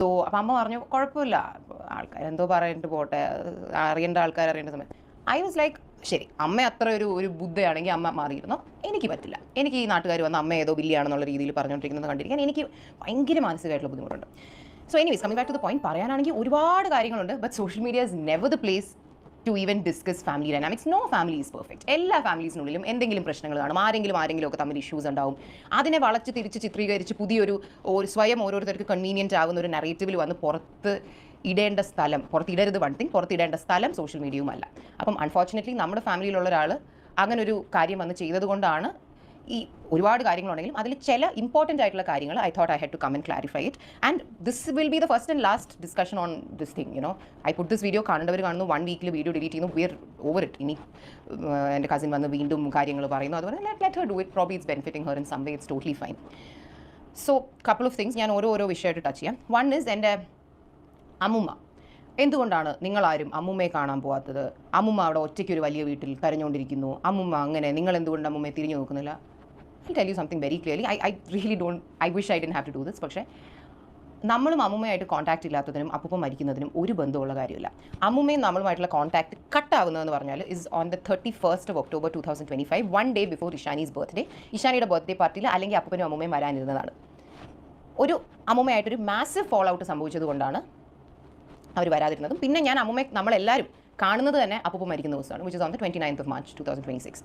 So അപ്പം അമ്മ പറഞ്ഞു കുഴപ്പമില്ല, ആൾക്കാരെന്തോ പറഞ്ഞിട്ട് പോട്ടെ, അറിയേണ്ട ആൾക്കാർ അറിയേണ്ട സമയം. ഐ വാസ് ലൈക്ക് ശരി, അമ്മ അത്ര ഒരു ബുദ്ധയാണെങ്കിൽ അമ്മ മാറിയിരുന്നു, എനിക്ക് പറ്റില്ല. എനിക്ക് ഈ നാട്ടുകാർ വന്ന് അമ്മ ഏതോ ബില്ലിയാണെന്നുള്ള രീതിയിൽ പറഞ്ഞുകൊണ്ടിരിക്കുന്നത് കണ്ടിരിക്കാൻ എനിക്ക് ഭയങ്കര മാനസികമായിട്ടുള്ള ബുദ്ധിമുട്ടുണ്ട്. So anyways coming back to the point, പറയാനാണെങ്കിൽ ഒരുപാട് കാര്യങ്ങളുണ്ട്. But social media is never the place to even discuss family dynamics. No family is perfect. എല്ലാ ഫാമിലീസിനുള്ളിലും എന്തെങ്കിലും പ്രശ്നങ്ങൾ കാണും, ആരെങ്കിലും ഒക്കെ തമ്മിൽ ഇഷ്യൂസ് ഉണ്ടാവും. അതിനെ വളച്ച് തിരിച്ച് ചിത്രീകരിച്ച് പുതിയൊരു സ്വയം ഓരോരുത്തർക്ക് കൺവീനിയൻറ്റ് ആകുന്ന ഒരു നറേറ്റീവിൽ വന്ന് പുറത്തിടേണ്ട സ്ഥലം, പുറത്തിടരുത് വൺ തിങ്, പുറത്തിടേണ്ട സ്ഥലം സോഷ്യൽ മീഡിയയുമല്ല. അപ്പം അൺഫോർച്ചുനേറ്റ്ലി നമ്മുടെ ഫാമിലിയിലുള്ള ഒരാൾ അങ്ങനെ ഒരു കാര്യം വന്ന് ചെയ്തതുകൊണ്ടാണ് ഈ ഒരുപാട് കാര്യങ്ങളുണ്ടെങ്കിലും അതിൽ ചില ഇമ്പോർട്ടൻ്റ് ആയിട്ടുള്ള കാര്യങ്ങൾ I thought I had to come and clarify it. And this will be the first and last discussion on this thing. You know I put this video, കാണേണ്ടവർ കാണുന്നു, 1 വീക്കിൽ വീഡിയോ ഡിലീറ്റ് ചെയ്യുന്നു, വിയർ ഓവർ ഇറ്റ്. ഇനി എൻ്റെ cousin വന്ന് വീണ്ടും കാര്യങ്ങൾ പറയുന്നു, അതുപോലെ let her do it, probably it's benefiting her in some way, it's totally fine. So couple of things ഞാൻ ഓരോ വിഷയമായിട്ട് ടച്ച് ചെയ്യാം. വൺ ഈസ് എൻ്റെ അമ്മുമ്മ. എന്തുകൊണ്ടാണ് നിങ്ങളാരും അമ്മുമ്മയെ കാണാൻ പോകാത്തത്? അമ്മുമ്മ അവിടെ ഒറ്റയ്ക്ക് ഒരു വലിയ വീട്ടിൽ കരഞ്ഞുകൊണ്ടിരിക്കുന്നു, അമ്മുമ്മ അങ്ങനെ, നിങ്ങൾ എന്തുകൊണ്ട് അമ്മുമ്മയെ തിരിഞ്ഞു നോക്കുന്നില്ല? I'll tell you something very clearly. I really don't, I wish I didn't have to do this. പക്ഷേ നമ്മളും അമ്മുമ്മയായിട്ട് കോൺടാക്ട് ഇല്ലാത്തതിനും അപ്പൂപ്പ മരിക്കുന്നതിനും ഒരു ബന്ധമുള്ള കാര്യമില്ല. അമ്മുമ്മയും നമ്മളുമായിട്ടുള്ള കോൺടാക്ട് കട്ടാവുന്നതെന്ന് പറഞ്ഞാൽ is on the 31st of October 2025, 1 day before Ishani's birthday. ഇഷാനിയുടെ ബർത്ത്ഡേ പാർട്ടിയിൽ അല്ലെങ്കിൽ അപ്പൂപ്പനും അമ്മുമ്മയും വരാനിരുന്നതാണ്. ഒരു അമ്മുമ്മയായിട്ടൊരു മാസീവ് ഫോൾ ഔട്ട് സംഭവിച്ചത് കൊണ്ടാണ് അവർ വരാതിരുന്നതും. പിന്നെ ഞാൻ അമ്മുമ്മയെ നമ്മളെല്ലാവരും കാണുന്നത് തന്നെ അപ്പൂപ്പ മരിക്കുന്ന ദിവസമാണ്, which is on the 29th of March 2026.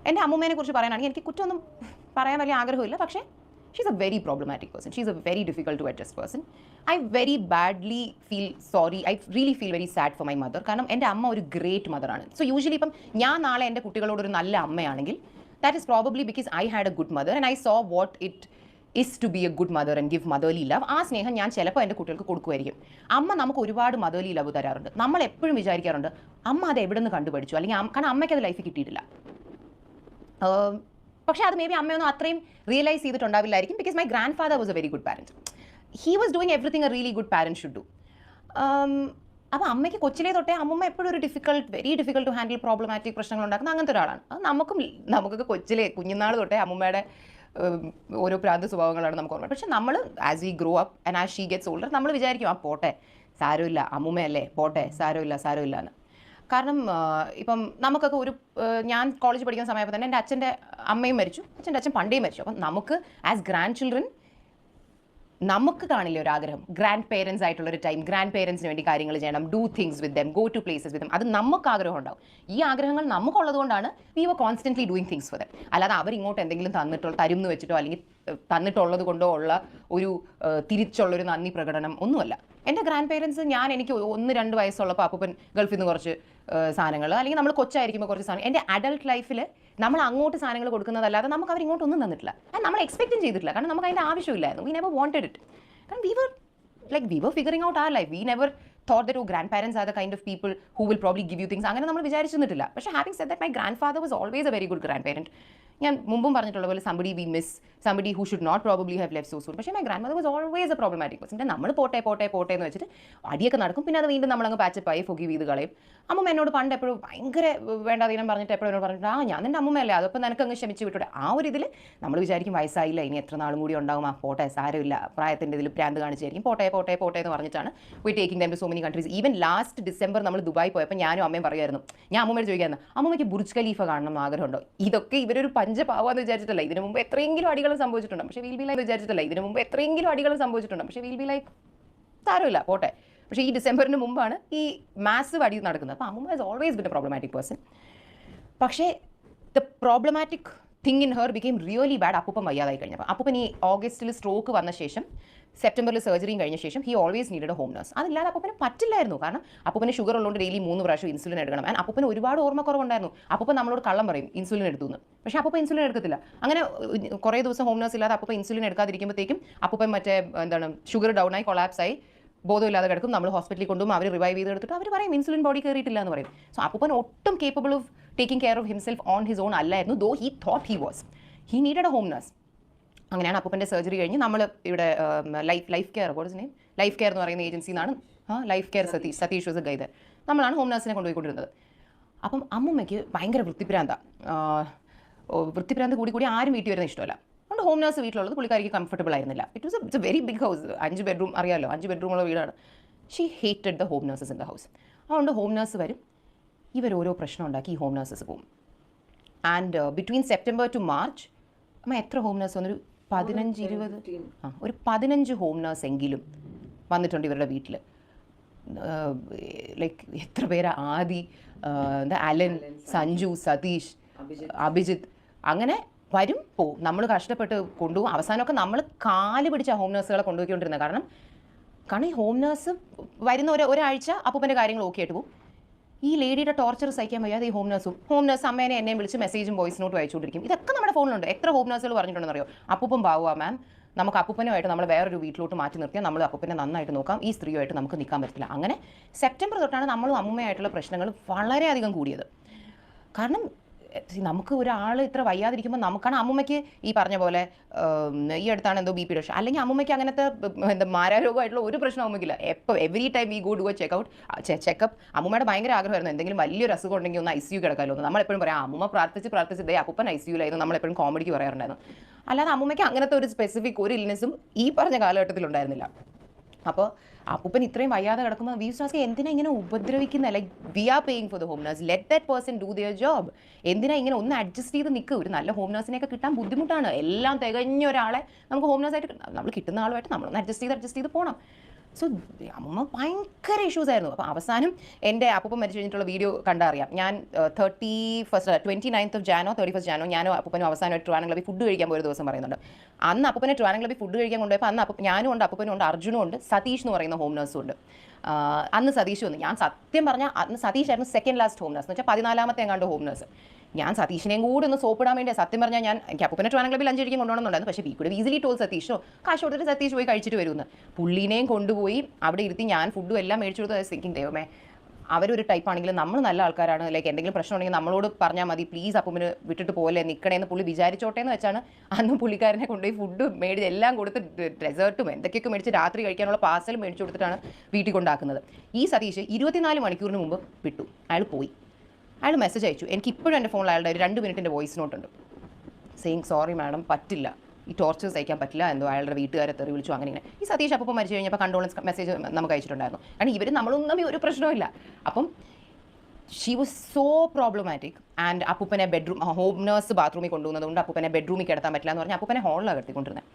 എൻ്റെ അമ്മുമ്മേനെ കുറിച്ച് പറയാനാണെങ്കിൽ എനിക്ക് കുറ്റമൊന്നും പറയാൻ വലിയ ആഗ്രഹമില്ല, പക്ഷേ she's a very problematic person, she's a very difficult to adjust person. I very badly feel sorry, I really feel very sad for my mother. കാരണം എൻ്റെ അമ്മ ഒരു ഗ്രേറ്റ് മദറാണ്. സോ യൂഷ്വലി ഇപ്പം ഞാൻ നാളെ എൻ്റെ കുട്ടികളോട് ഒരു നല്ല അമ്മയാണെങ്കിൽ that is probably because I had a good mother and I saw what it is to be a good mother and give motherly love. ആ സ്നേഹം ഞാൻ ചിലപ്പോൾ എൻ്റെ കുട്ടികൾക്ക് കൊടുക്കുമായിരിക്കും. അമ്മ നമുക്ക് ഒരുപാട് മദർലി ലവ് തരാറുണ്ട്. നമ്മൾ എപ്പോഴും വിചാരിക്കാറുണ്ട് അമ്മ അത് എവിടെ നിന്ന് കണ്ടുപഠിച്ചു, അല്ലെങ്കിൽ കാരണം അമ്മയ്ക്ക് അത് ലൈഫിൽ കിട്ടിയിട്ടില്ല. പക്ഷേ അത് മേ ബി അമ്മയൊന്നും അത്രയും റിയലൈസ് ചെയ്തിട്ടുണ്ടാവില്ലായിരിക്കും, because my grandfather was a very good parent. He was doing everything a really good parent should do. അപ്പോൾ അമ്മയ്ക്ക് കൊച്ചിലേ തൊട്ടേ അമ്മ എപ്പോഴും ഒരു very difficult to handle problematic പ്രശ്നങ്ങൾ ഉണ്ടാക്കുന്ന അങ്ങനത്തെ ഒരാളാണ്. അത് നമുക്കൊക്കെ കൊച്ചിലെ കുഞ്ഞുനാൾ തൊട്ടേ അമ്മമ്മയുടെ ഓരോ പ്രാന്ത സ്വഭാവങ്ങളാണ് നമുക്ക് ഓർമ്മ. പക്ഷെ നമ്മൾ as we grow up and as she gets older നമ്മൾ വിചാരിക്കും ആ പോട്ടെ സാരമില്ല, അമ്മുമ്മയല്ലേ പോട്ടെ സാരമില്ല എന്ന്. കാരണം ഇപ്പം നമുക്കൊക്കെ ഞാൻ കോളേജ് പഠിക്കുന്ന സമയത്ത് തന്നെ എൻ്റെ അച്ഛൻ്റെ അമ്മയും മരിച്ചു, അച്ഛൻ്റെ അച്ഛൻ പണ്ടേ മരിച്ചു. അപ്പം നമുക്ക് ആസ് ഗ്രാൻഡ് ചിൽഡ്രൻ നമുക്ക് കാണില്ലേ ഒരു ആഗ്രഹം, ഗ്രാൻഡ് പേരൻസ് ആയിട്ടുള്ളൊരു ടൈം, ഗ്രാൻഡ് പേരൻസിന് വേണ്ടി കാര്യങ്ങൾ ചെയ്യണം, do things with them, go to places with them. അത് നമുക്ക് ആഗ്രഹം ഉണ്ടാവും. ഈ ആഗ്രഹങ്ങൾ നമുക്കുള്ളത് കൊണ്ടാണ് we were constantly doing things for them. അല്ലാതെ അവരിങ്ങോട്ട് എന്തെങ്കിലും തരും എന്ന് വെച്ചിട്ടോ അല്ലെങ്കിൽ തന്നിട്ടുള്ളത് കൊണ്ടോ ഉള്ള ഒരു തിരിച്ചുള്ളൊരു നന്ദി പ്രകടനം ഒന്നുമല്ല. എൻ്റെ ഗ്രാൻഡ് പേരൻസ് എനിക്ക് 1-2 വയസ്സുള്ളപ്പോൾ അപ്പൂപ്പൻ ഗൾഫിൽ നിന്ന് കുറച്ച് സാധനങ്ങൾ, അല്ലെങ്കിൽ നമ്മൾ കൊച്ചായിരിക്കുമ്പോൾ കുറച്ച് സാധനം, എൻ്റെ അഡൾട്ട് ലൈഫിൽ നമ്മൾ അങ്ങോട്ട് സാധനങ്ങൾ കൊടുക്കുന്നതല്ലാതെ നമുക്ക് അവർ ഇങ്ങോട്ടൊന്നും തന്നിട്ടില്ല. നമ്മൾ എക്സ്പെക്റ്റും ചെയ്തിട്ടില്ല, കാരണം നമുക്ക് അതിൻ്റെ ആവശ്യമില്ലായിരുന്നു. We never wanted it. കാരണം we were figuring out our life. We never thought that grandparents are the kind of people who will probably give you things. അങ്ങനെ നമ്മൾ വിചാരിച്ചിരുന്നിട്ടില്ല. പക്ഷേ having said that, my grandfather was always a very good grandparent. ഞാൻ മുമ്പും പറഞ്ഞിട്ടുള്ള പോലെ somebody we miss, somebody who should not probably have left so soon. പക്ഷേ my grandmother was always a problematic person. നമ്മൾ പോട്ടെ എന്ന് വെച്ചിട്ട് അടിയൊക്കെ നടക്കും, പിന്നെ അത് വീണ്ടും നമ്മളങ്ങ് പാച്ചപ്പായി forgive ചെയ്ത് കളയും. അമ്മ എന്നോട് പണ്ട് എപ്പോഴും ഭയങ്കര വേണ്ടാതീനം പറഞ്ഞിട്ട് എപ്പോഴും എന്നോട് പറഞ്ഞിട്ട് ഞാൻ നിൻ്റെ അമ്മയല്ലേ, അതപ്പോൾ നിനക്കങ്ങ് ക്ഷമിച്ച് വിട്ടൂടെ. ആ ഒരു ഇതിൽ നമ്മൾ വിചാരിക്കും വയസ്സായില്ല, ഇനി എത്ര നാളും കൂടി ഉണ്ടാകും, പോട്ടെ സാരമില്ല, പ്രായത്തിൻ്റെ ഇതിൽ പ്രാന്ത് കാണിച്ചായിരിക്കും, പോട്ടെ എന്ന് പറഞ്ഞിട്ടാണ് we taking them to so many countries. Even last December നമ്മൾ ദുബായ് പോയപ്പോൾ ഞാനും അമ്മയും പറയുമായിരുന്നു, ഞാൻ അമ്മയോട് ചോദിക്കായിരുന്നു, അമ്മയ്ക്ക് ബുർജ് ഖലീഫ കാണണം എന്ന് ആഗ്രഹമുണ്ടോ? ഇതൊക്കെ ഇവരൊരു പഞ്ചപാവാന്ന് വിചാരിച്ചിട്ടല്ല, ഇതിനു മുമ്പ് എത്രയെങ്കിലും അടികൾ സംഭവിച്ചിട്ടുണ്ട്, പക്ഷേ വീൽ ബി ലൈക്ക് വിചാരിച്ചിട്ടില്ല, ഇതിനു മുമ്പ് എത്രയെങ്കിലും അടികൾ സംഭവിച്ചിട്ടുണ്ട്, പക്ഷേ വീൽ ബി ലൈക്ക് സാരമില്ല പോട്ടെ. പക്ഷേ ഈ ഡിസംബറിന് മുമ്പാണ് ഈ മാസീവ് അടി നടക്കുന്നത്. അപ്പോൾ അമ്മ has always been a problematic person. പക്ഷേ the problematic thing in her became really bad അപ്പൂപ്പൻ വയ്യാതായി കഴിഞ്ഞപ്പോൾ. അപ്പൂപ്പൻ ഈ ഓഗസ്റ്റിൽ സ്ട്രോക്ക് വന്ന ശേഷം, സെപ്റ്റംബറിൽ സർജറിയും കഴിഞ്ഞ ശേഷം he always needed a home nurse. അതില്ലാതെ അപ്പൂപ്പന് പറ്റില്ലായിരുന്നു. കാരണം അപ്പൂപ്പന് ഷുഗർ ഉള്ളതുകൊണ്ട് ഡെയിലി 3 പ്രാവശ്യം ഇൻസുലിൻ എടുക്കണം. ആൻഡ് അപ്പൂപ്പന് ഒരുപാട് ഓർമ്മക്കുറവുണ്ടായിരുന്നു. അപ്പൂപ്പൻ നമ്മളോട് കള്ളം പറയും ഇൻസുലിൻ എടുത്തു എന്ന്, പക്ഷേ അപ്പൂപ്പൻ ഇൻസുലിൻ എടുക്കത്തില്ല. അങ്ങനെ കുറേ ദിവസം ഹോം നഴ്സ് ഇല്ലാതെ അപ്പൂപ്പൻ ഇൻസുലിൻ എടുക്കാതിരിക്കുമ്പോഴത്തേക്കും അപ്പൂപ്പൻ ഷുഗർ ഡൗൺ ആയി കൊളാപ്സ് ആയി ബോധമില്ലാതെ കിടക്കും. നമ്മൾ ഹോസ്പിറ്റലിൽ കൊണ്ടുപോകും, അവർ റിവൈവ് ചെയ്ത് എടുത്തിട്ട് അവർ പറയും ഇൻസുലിൻ ബോഡി കയറിയിട്ടില്ല എന്ന് പറയും. സോ അപ്പൂപ്പൻ ഒട്ടും capable of taking care of himself on his own അല്ലായിരുന്നു, though he thought he was. He needed a home nurse. അങ്ങനെയാണ് അപ്പൂപ്പൻ്റെ സർജറി കഴിഞ്ഞ് നമ്മൾ ഇവിടെ ലൈഫ് കെയർ എന്ന് പറയുന്ന ഏജൻസിയിൽ നിന്നാണ് life care Satheesh was a guide, നമ്മളാണ് ഹോം നഴ്സിനെ കൊണ്ടുപോയിക്കൊണ്ടിരുന്നത്. അപ്പം അമ്മൂമ്മയ്ക്ക് ഭയങ്കര വൃത്തിപ്രാന്ത് കൂടി ആരും വീട്ടിൽ വരുന്ന ഇഷ്ടമല്ല. അതുകൊണ്ട് ഒരു ഹോം നേഴ്സ് വീട്ടിലുള്ളത് പുള്ളിക്കാരിക്ക് കംഫർട്ടബിൾ ആയിരുന്നില്ല. It's a very big house, 5 bedroom അറിയാമല്ലോ, 5 ബെഡ്റൂമുള്ള വീടാണ്. She hated the home nurses in the house. അതുകൊണ്ട് ഹോം നേഴ്സ് വരും, ഇവർ ഓരോ പ്രശ്നം ഉണ്ടാക്കി ഈ ഹോം നേഴ്സസ് പോകും. And between September to March അമ്മ എത്ര ഹോം നേഴ്സ് വന്നൊരു 15-20 ഒരു 15 ഹോം നേഴ്സ് എങ്കിലും വന്നിട്ടുണ്ട് ഇവരുടെ വീട്ടിൽ. ലൈക്ക് എത്ര പേരാ, ആദി, അലൻ, സഞ്ജു, സതീഷ്, അഭിജിത്ത്, അങ്ങനെ വരും പോവും. നമ്മൾ കഷ്ടപ്പെട്ട് കൊണ്ടുപോകും. അവസാനമൊക്കെ നമ്മൾ കാല് പിടിച്ച ഹോം നേഴ്സുകളെ കൊണ്ടുപോയിക്കൊണ്ടിരുന്നത്. കാരണം ഈ ഹോം നേഴ്സ് വരുന്ന ഒരാഴ്ച അപ്പൂപ്പൻ്റെ കാര്യങ്ങൾ ഓക്കെ ആയിട്ട് പോകും. ഈ ലേഡിയുടെ ടോർച്ചർ സഹിക്കാൻ വയ്യാതെ ഈ ഹോം നേഴ്സ് അമ്മേനെ എന്നെയും വിളിച്ച് മെസ്സേജും വോയിസ് നോട്ടും അയച്ചുകൊണ്ടിരിക്കും. ഇതൊക്കെ നമ്മുടെ ഫോണിലുണ്ട്. എത്ര ഹോം നേഴ്സുകൾ പറഞ്ഞിട്ടുണ്ടെന്ന് അറിയോ, അപ്പൂപ്പൻ പാവുക മാം, നമുക്ക് അപ്പൂപ്പനുമായിട്ട് നമ്മൾ വേറൊരു വീട്ടിലോട്ട് മാറ്റി നിർത്തിയാൽ നമ്മൾ അപ്പൂപ്പനെ നന്നായിട്ട് നോക്കാം, ഈ സ്ത്രീയുമായിട്ട് നമുക്ക് നിൽക്കാൻ പറ്റില്ല. അങ്ങനെ സെപ്റ്റംബർ തൊട്ടാണ് നമ്മളും അമ്മൂമ്മയായിട്ടുള്ള പ്രശ്നങ്ങൾ വളരെയധികം കൂടിയത്. കാരണം നമുക്ക് ഒരാൾ ഇത്ര വയ്യാതിരിക്കുമ്പോൾ നമുക്കാണ് അമ്മൂമ്മയ്ക്ക് ഈ പറഞ്ഞ പോലെ ഈ അടുത്താണ് എന്തോ ബി പി ഡോഷ, അല്ലെങ്കിൽ അമ്മൂമ്മയ്ക്ക് അങ്ങനത്തെ എന്താ മാരാരോഗമായിട്ടുള്ള ഒരു പ്രശ്നം അമ്മയ്ക്കില്ല. എപ്പോൾ every time we go do a checkup. അമ്മൂമ്മയുടെ ഭയങ്കര ആഗ്രഹമായിരുന്നു എന്തെങ്കിലും വലിയൊരു അസുഖം ഉണ്ടെങ്കിൽ ഒന്ന് ICU കിടക്കാമല്ലോ എന്ന്. നമ്മളെപ്പോഴും പറയാം അമ്മൂമ്മ പ്രാർത്ഥിച്ച് ഇതേ അപ്പൂപ്പൻ ICUലായിരുന്നു, നമ്മളെപ്പോഴും കോമഡിക്ക് പറയാറുണ്ടായിരുന്നു. അല്ലാതെ അമ്മൂമ്മയ്ക്ക് അങ്ങനത്തെ ഒരു സ്പെസിഫിക് ഒരു ഇൽനെസ്സും ഈ പറഞ്ഞ കാലഘട്ടത്തിൽ ഉണ്ടായിരുന്നില്ല. അപ്പോൾ അപ്പൂപ്പൻ ഇത്രയും വയ്യാതെ കിടക്കുമ്പോൾ വി സ്റ്റാസ്ക്ക് എന്തിനാ ഇങ്ങനെ ഉപദ്രവിക്കുന്നത്? Like we are paying for the home nurse, let that person do their job. എന്തിനാ ഇങ്ങനെ ഒന്ന് അഡ്ജസ്റ്റ് ചെയ്ത് നിൽക്കുക? ഒരു നല്ല ഹോം നേഴ്സിനെയൊക്കെ കിട്ടാൻ ബുദ്ധിമുട്ടാണ്. എല്ലാം തികഞ്ഞ ഒരാളെ നമുക്ക് ഹോം നേഴ്സായിട്ട് നമ്മൾ കിട്ടുന്ന ആളുമായിട്ട് നമ്മളൊന്ന് അഡ്ജസ്റ്റ് ചെയ്ത് പോകണം. സോ അമ്മ ഭയങ്കര ഇഷ്യൂസ് ആയിരുന്നു. അപ്പോൾ അവസാനം എൻ്റെ അപ്പൂപ്പൻ മരിച്ചു കഴിഞ്ഞിട്ടുള്ള വീഡിയോ കണ്ടറിയാം. ഞാൻ 29th ജാനോ 31st ജാനോ ഞാനും അപ്പൂപ്പനും അവസാനമായിട്ട് ട്രിവാൻഡ്രം ക്ലബ്ബിൽ ഫുഡ് കഴിക്കാൻ പോയ ദിവസം പറയുന്നുണ്ട്. അന്ന് അപ്പൂപ്പനെ ട്രിവാൻഡ്രം ക്ലബ്ബിൽ ഫുഡ് കഴിക്കാൻ കൊണ്ടുപോയപ്പോൾ അന്ന് ഞാനും ഉണ്ട്, അപ്പൂപ്പനും ഉണ്ട്, അർജുനും ഉണ്ട്, സതീഷ് എന്ന് പറയുന്ന ഹോം നേഴ്സും ഉണ്ട്. അന്ന് സതീഷ് വന്നു. ഞാൻ സത്യം പറഞ്ഞാൽ അന്ന് സതീഷായിരുന്നു സെക്കൻഡ് ലാസ്റ്റ് ഹോം നേഴ്സ്, എന്ന് വെച്ചാൽ 14ാമത്തെ എങ്ങാണ്ട് ഹോം നേഴ്സ്. ഞാൻ സതീഷിനെയും കൂടി ഒന്ന് സോപ്പിടാൻ വേണ്ടി സത്യം പറഞ്ഞാൽ എനിക്ക് അപ്പൂപ്പനെ ട്രിവാൻഡ്രം ക്ലബ്ബിൽ 5 മണിക്ക് കൊണ്ടുപോകണമെന്നുണ്ടായിരുന്നു. പക്ഷേ വി കുഡ് ഈസിലി ടോൾ സതീഷോ കാശ് കൊടുത്തിട്ട് സതീഷ് പോയി കഴിച്ചിട്ട് വരുമെന്ന്. പുള്ളീനെയും കൊണ്ടുപോയി അവിടെ ഇരുത്തി ഞാൻ ഫുഡും എല്ലാം മേടിച്ചു കൊടുത്ത് തിങ്കിങ് ദൈവമേ അവരൊരു ടൈപ്പ് ആണെങ്കിലും നമ്മൾ നല്ല ആൾക്കാരാണ്, ലൈക്ക് എന്തെങ്കിലും പ്രശ്നം ഉണ്ടെങ്കിൽ നമ്മളോട് പറഞ്ഞാൽ മതി, പ്ലീസ് അപ്പൂപ്പന് വിട്ടിട്ട് പോലെ നിൽക്കണേന്ന് പുള്ളി വിചാരിച്ചോട്ടെ എന്ന് വെച്ചാണ് അന്ന് പുള്ളിക്കാരനെ കൊണ്ടുപോയി ഫുഡ് മേടിച്ച് എല്ലാം കൊടുത്ത് ഡെസേർട്ടും എന്തൊക്കെയൊക്കെ മേടിച്ച് രാത്രി കഴിക്കാനുള്ള പാർസലും മേടിച്ചു കൊടുത്തിട്ടാണ് വീട്ടിൽ കൊണ്ടാക്കുന്നത്. ഈ സതീഷ് 24 മണിക്കൂറിന് മുമ്പ് വിട്ടു. അയാൾ പോയി. അയാൾ മെസ്സേജ് അയച്ചു. എനിക്ക് ഇപ്പോഴും എൻ്റെ ഫോണിൽ അയാളുടെ ഒരു 2 മിനിറ്റിൻ്റെ വോയിസ് നോട്ടുണ്ട്. സെയിങ് സോറി മാഡം, പറ്റില്ല, ഈ ടോർച്ചേഴ്സ് അയക്കാൻ പറ്റില്ല, എന്തോ അയാളുടെ വീട്ടുകാരെ തെറി വിളിച്ചു അങ്ങനെ ഇങ്ങനെ. ഈ സതീഷ് അപ്പം മരിച്ചു കഴിഞ്ഞപ്പോൾ കണ്ടോളൻസ് മെസ്സേജ് നമുക്ക് അയച്ചിട്ടുണ്ടായിരുന്നു. കാരണം ഇവർ നമ്മളൊന്നും ഒരു പ്രശ്നമില്ല. അപ്പം she was so problematic. And അപ്പൂപ്പനെ ഹോം നേഴ്സ് ബാത്റൂമിൽ കൊണ്ടുപോകുന്നതുകൊണ്ട് അപ്പൂപ്പനെ ബെഡ്റൂമിൽ കിടത്താൻ പറ്റില്ല എന്ന് പറഞ്ഞാൽ അപ്പൂപ്പനെ ഹോളിലാണ് കിടത്തിക്കൊണ്ടിരുന്നത്.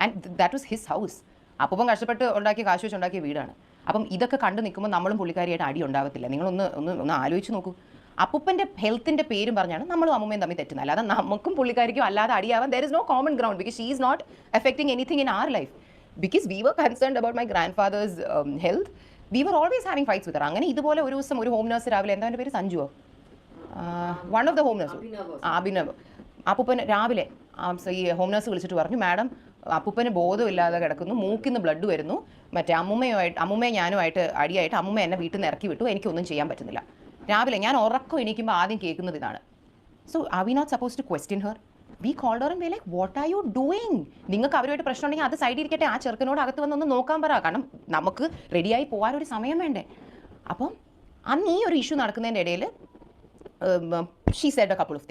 And that was his house. അപ്പൂപ്പൻ കഷ്ടപ്പെട്ട് ഉണ്ടാക്കിയ കാശ് വെച്ച് ഉണ്ടാക്കിയ വീടാണ്. അപ്പം ഇതൊക്കെ കണ്ടു നിൽക്കുമ്പോൾ നമ്മളും പുള്ളിക്കാരിയായിട്ട് അടി ഉണ്ടാകത്തില്ല. നിങ്ങളൊന്ന് ആലോചിച്ച് നോക്കൂ. അപ്പൂപ്പൻ്റെ ഹെൽത്തിൻ്റെ പേരും പറഞ്ഞാണ് നമ്മളും അമ്മൂമ്മയും തമ്മിൽ തെറ്റുന്നത്. അല്ലാതെ നമുക്കും പുള്ളിക്കാരിക്കും അല്ലാതെ അടിയാവാൻ there is no common ground, because she is not affecting anything in our life. Because we were concerned about my grandfather's health. We were always having fights with her. അങ്ങനെ ഇതുപോലെ ഒരു ദിവസം ഒരു ഹോം നേഴ്സ് രാവിലെ, എന്താ എൻ്റെ പേര്, സഞ്ജുവോ, one of the home nurse, Abhinav, അപ്പൂപ്പൻ രാവിലെ ഈ ഹോം നേഴ്സ് വിളിച്ചിട്ട് പറഞ്ഞു, മാഡം അപ്പൂപ്പന് ബോധമില്ലാതെ കിടക്കുന്നു, മൂക്കിന്ന് ബ്ലഡ് വരുന്നു, മറ്റേ അമ്മൂമ്മയും ഞാനുമായിട്ട് അടിയായിട്ട് അമ്മൂമ്മ എന്നെ വീട്ടിൽ നിന്ന് ഇറക്കി വിട്ടു, എനിക്കൊന്നും ചെയ്യാൻ പറ്റുന്നില്ല. രാവിലെ ഞാൻ ഉറക്കം എണീക്കുമ്പോൾ ആദ്യം കേൾക്കുന്നത് ഇതാണ്. So are we not suppose to question her? We called her and we like what are you doing? നിങ്ങൾക്ക് അവരുമായിട്ട് പ്രശ്നം ഉണ്ടെങ്കിൽ അത് സൈഡിൽ ഇരിക്കട്ടെ, ആ ചെറുക്കനോട് അകത്ത് വന്നൊന്ന് നോക്കാൻ പറ. കാരണം നമുക്ക് റെഡിയായി പോകാനൊരു സമയം വേണ്ടേ. അപ്പം അന്ന് ഈ ഒരു ഇഷ്യൂ നടക്കുന്നതിൻ്റെ ഇടയിൽ she said A couple of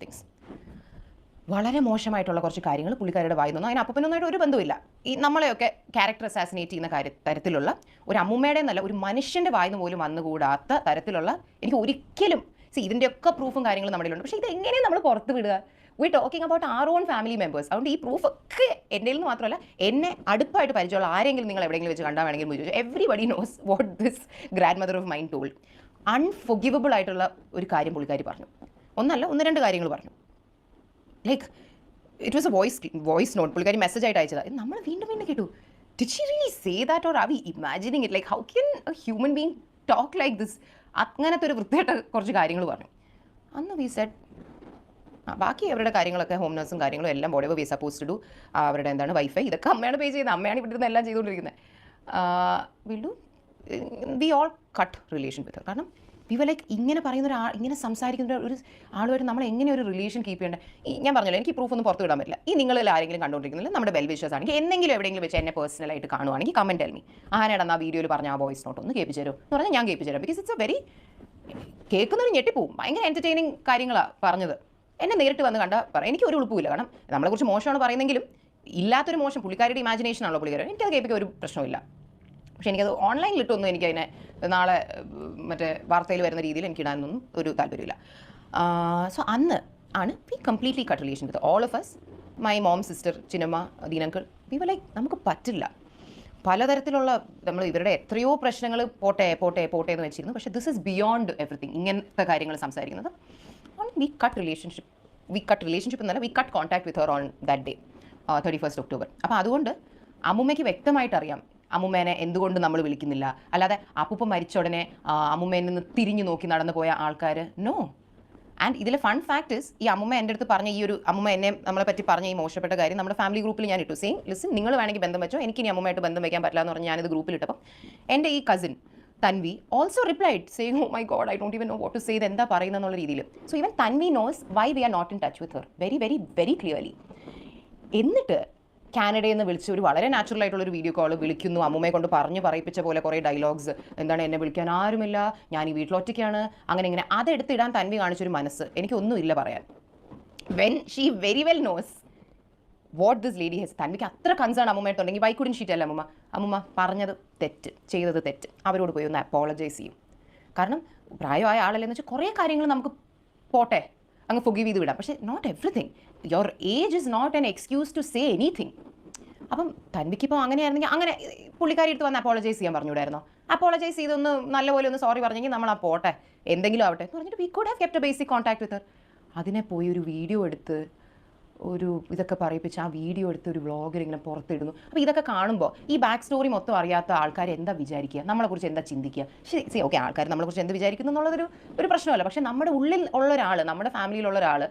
things. വളരെ മോശമായിട്ടുള്ള കുറച്ച് കാര്യങ്ങൾ പുള്ളിക്കാരുടെ വായി നിന്നു. അതിന് അപ്പൂപ്പനൊന്നായിട്ട് ഒരു ബന്ധമില്ല. ഈ നമ്മളെയൊക്കെ ക്യാരക്ടർ അസാസിനേറ്റ് ചെയ്യുന്ന തരത്തിലുള്ള ഒരു അമ്മൂമ്മയുടെ എന്നല്ല, ഒരു മനുഷ്യൻ്റെ വായിന്ന് പോലും വന്നുകൂടാത്ത തരത്തിലുള്ള, എനിക്ക് ഒരിക്കലും ഇതിൻ്റെയൊക്കെ പ്രൂഫും കാര്യങ്ങളും നമ്മുടെ ഉണ്ട്. പക്ഷേ ഇതെങ്ങനെയാണ് നമ്മൾ പുറത്ത് വിടുക? V talking about R on family members. അതുകൊണ്ട് ഈ പ്രൂഫൊക്കെ എൻ്റെ നിന്ന് മാത്രമല്ല, എന്നെ അടുപ്പായിട്ട് പരിചയമുള്ള ആരെങ്കിലും നിങ്ങൾ എവിടെയെങ്കിലും വെച്ച് കണ്ടാൽ വേണമെങ്കിൽ ചോദിച്ചു. Everybody knows what this grandmother of mine told. Unforgivable ആയിട്ടുള്ള ഒരു കാര്യം പുള്ളിക്കാരി പറഞ്ഞു. ഒന്നല്ല, 1-2 കാര്യങ്ങൾ പറഞ്ഞു. Like it was a voice note. പുള്ളിക്കാരി മെസ്സേജ് ആയിട്ട് അയച്ചതാണ്. നമ്മൾ വീണ്ടും കേട്ടു. Did she really say that or are we imagining it? Like how can a human being talk like this? അങ്ങനത്തെ ഒരു വൃത്തിയായിട്ട് കുറച്ച് കാര്യങ്ങൾ പറഞ്ഞു. അന്ന് വി സെഡ് ബാക്കി അവരുടെ കാര്യങ്ങളൊക്കെ ഹോം നേഴ്സും കാര്യങ്ങളും എല്ലാം ബോഡി വി സപ്പോസ് ടു ഡു. അവരുടെ എന്താണ് വൈഫൈ ഇതൊക്കെ അമ്മയാണ് പേ ചെയ്യുന്നത്. അമ്മയാണ് ഇവിടെ നിന്ന് എല്ലാം ചെയ്തുകൊണ്ടിരിക്കുന്നത്. വി ഓൾ കട്ട് റിലേഷൻ വിത്ത്. കാരണം വി വർ ലൈക്ക് ഇങ്ങനെ പറയുന്ന ഇങ്ങനെ സംസാരിക്കുന്ന ഒരു ആളുമായിട്ട് നമ്മൾ എങ്ങനെ ഒരു റിലേഷൻ കീപ്പ് ചെയ്യേണ്ടത്? ഞാൻ പറഞ്ഞല്ലോ, എനിക്ക് പ്രൂഫ് ഒന്നും പുറത്ത് വിടാൻ പറ്റില്ല. ഈ നിങ്ങളിൽ ആരെങ്കിലും കണ്ടുകൊണ്ടിരിക്കുന്നില്ല, നമ്മുടെ വെൽ വിഷേഴ്സ് ആണെങ്കിൽ എന്തെങ്കിലും എവിടെയെങ്കിലും വെച്ച് എന്നെ പേഴ്സണലായിട്ട് കാണുവാണെങ്കിൽ കമൻറ്റ് ടെൽ മീ. ആനേടാ ആ വീഡിയോയിൽ പറഞ്ഞ ആ വോയിസ് നോട്ട് ഒന്ന് കേൾപ്പിച്ചു തരും എന്ന് പറഞ്ഞാൽ ഞാൻ കേൾപ്പിച്ചു തരാം. ബിക്കോസ് ഇറ്റ്സ് എ വെരി കേൾക്കുന്നൊരു ഞെട്ടിപ്പോവും. ഭയങ്കര എൻ്റർടൈനിങ് കാര്യങ്ങളാണ് പറഞ്ഞത്. എന്നെ നേരിട്ട് വന്ന് കണ്ടാൽ പറയാം, എനിക്ക് ഒരു ഉളുപ്പില്ല. കാരണം നമ്മളെക്കുറിച്ച് മോശമാണ് പറയുന്നെങ്കിലും ഇല്ലാത്തൊരു മോശം പുള്ളിക്കാരുടെ ഇമാജിനേഷൻ ആണല്ലോ പുള്ളിക്കാരൻ. എനിക്കത് കേൾപ്പിക്കാൻ ഒരു പ്രശ്നമില്ല. പക്ഷേ എനിക്കത് ഓൺലൈനിലിട്ടൊന്നും എനിക്കതിനെ നാളെ മറ്റേ വാർത്തയിൽ വരുന്ന രീതിയിൽ എനിക്കിടാനൊന്നും ഒരു താല്പര്യമില്ല. സോ അന്ന് ആണ് we completely cut relation with all of us. My mom, sister, ചിന്നമ്മ, ദീനങ്കിൾ, വി വർ ലൈക്ക് നമുക്ക് പറ്റില്ല. പലതരത്തിലുള്ള നമ്മൾ ഇവരുടെ എത്രയോ പ്രശ്നങ്ങൾ പോട്ടെ പോട്ടെ പോട്ടെ എന്ന് വെച്ചിരുന്നു. പക്ഷേ ദിസ് ഇസ് ബിയോണ്ട് എവറിത്തിങ്. ഇങ്ങനത്തെ കാര്യങ്ങൾ സംസാരിക്കുന്നത് വി കട്ട് റിലേഷൻഷിപ്പ് എന്നല്ല, we cut contact with her on that day 31st October. അപ്പോൾ അതുകൊണ്ട് അമ്മുമ്മയ്ക്ക് വ്യക്തമായിട്ട് അറിയാം അമ്മുമ്മേനെ എന്തുകൊണ്ട് നമ്മൾ വിളിക്കുന്നില്ല. അല്ലാതെ അപ്പൂപ്പ മരിച്ച ഉടനെ അമ്മുമ്മയിൽ നിന്ന് തിരിഞ്ഞു നോക്കി നടന്നു പോയ ആൾക്കാർ നോ. ആൻഡ് ഇതിലെ ഫൺ ഫാക്ട് ഇസ്, ഈ അമ്മുമ്മ എൻ്റെ അടുത്ത് പറഞ്ഞ ഈ ഒരു അമ്മുമ്മ എന്നെ നമ്മളെ പറ്റി പറഞ്ഞ ഈ മോശപ്പെട്ട കാര്യം നമ്മുടെ ഫാമിലി ഗ്രൂപ്പിൽ ഞാൻ ഇട്ടു. സെയിം ലിസൺ, നിങ്ങൾ വേണമെങ്കിൽ ബന്ധം വെച്ചോ, എനിക്ക് ഇനി അമ്മുമ്മയായിട്ട് ബന്ധം വയ്ക്കാൻ പറ്റില്ല എന്ന് പറഞ്ഞ് ഞാനിത് ഗ്രൂപ്പിൽ ഇട്ടപ്പം എൻ്റെ ഈ cousin Tanvi also replied saying oh my god I don't even know what to say, ഇത് എന്താ പറയുന്നതെന്നുള്ള രീതിയിൽ. So even Tanvi knows why we are not in touch with her very very very clearly. എന്നിട്ട് കാനഡയിൽ നിന്ന് വിളിച്ച് ഒരു വളരെ നാച്ചുറൽ ആയിട്ടുള്ളൊരു വീഡിയോ കോൾ വിളിക്കുന്നു. അമ്മുമ്മയെ കൊണ്ട് പറഞ്ഞു പറയിപ്പിച്ച പോലെ കുറേ ഡയലോഗ്സ്, എന്താണ് എന്നെ വിളിക്കാൻ ആരുമില്ല, ഞാൻ ഈ വീട്ടിലൊറ്റയ്ക്കാണ്, അങ്ങനെ ഇങ്ങനെ. അതെടുത്തിടാൻ തൻവി കാണിച്ചൊരു മനസ്സ് എനിക്കൊന്നുമില്ല പറയാൻ. When she very well knows what this lady has. തൻവിക്ക് അത്ര കൺസേൺ അമ്മുമ്മയായിട്ടുണ്ടെങ്കിൽ വൈ കുഡൻ ഷീ ടെൽ അമ്മുമ്മ, അമ്മുമ്മ പറഞ്ഞത് തെറ്റ്, ചെയ്തത് തെറ്റ്, അവരോട് പോയി ഒന്ന് അപ്പോളജൈസ് ചെയ്യും. കാരണം പ്രായമായ ആളല്ലെന്ന് വെച്ചാൽ കുറേ കാര്യങ്ങൾ നമുക്ക് പോട്ടെ അങ്ങ് ഫൊഗീവ് ചെയ്ത് വിടാം. പക്ഷേ not everything. Your age is not an excuse to say anything. അപ്പം തൻവിക്കിപ്പോൾ അങ്ങനെയായിരുന്നെങ്കിൽ അങ്ങനെ പുള്ളിക്കാരി എടുത്ത് വന്ന് അപ്പോളജൈസ് ചെയ്യാൻ പറഞ്ഞുകൂടായിരുന്നോ? അപ്പോളജൈസ് ചെയ്തൊന്ന് നല്ലപോലെ ഒന്ന് സോറി പറഞ്ഞെങ്കിൽ നമ്മൾ ആ പോട്ടെ എന്തെങ്കിലും ആവട്ടെ എന്ന് പറഞ്ഞിട്ട് we could have kept A basic contact with Har. അതിനെ പോയി ഒരു വീഡിയോ എടുത്ത് ഒരു ഇതൊക്കെ പറയിപ്പിച്ച് ആ വീഡിയോ എടുത്ത് ഒരു വ്ളോഗർ ഇങ്ങനെ പുറത്തിടുന്നു. അപ്പോൾ ഇതൊക്കെ കാണുമ്പോൾ ഈ ബാക്ക് സ്റ്റോറി മൊത്തം അറിയാത്ത ആൾക്കാർ എന്താ വിചാരിക്കുക, നമ്മളെക്കുറിച്ച് എന്താ ചിന്തിക്കുക? ശരി, ഓക്കെ, ആൾക്കാർ നമ്മളെക്കുറിച്ച് എന്ത് വിചാരിക്കുന്നു എന്നുള്ളതൊരു പ്രശ്നമല്ല. പക്ഷേ നമ്മുടെ ഉള്ളിൽ ഉള്ള ഒരാൾ, നമ്മുടെ ഫാമിലിയിലുള്ള ഒരാൾ,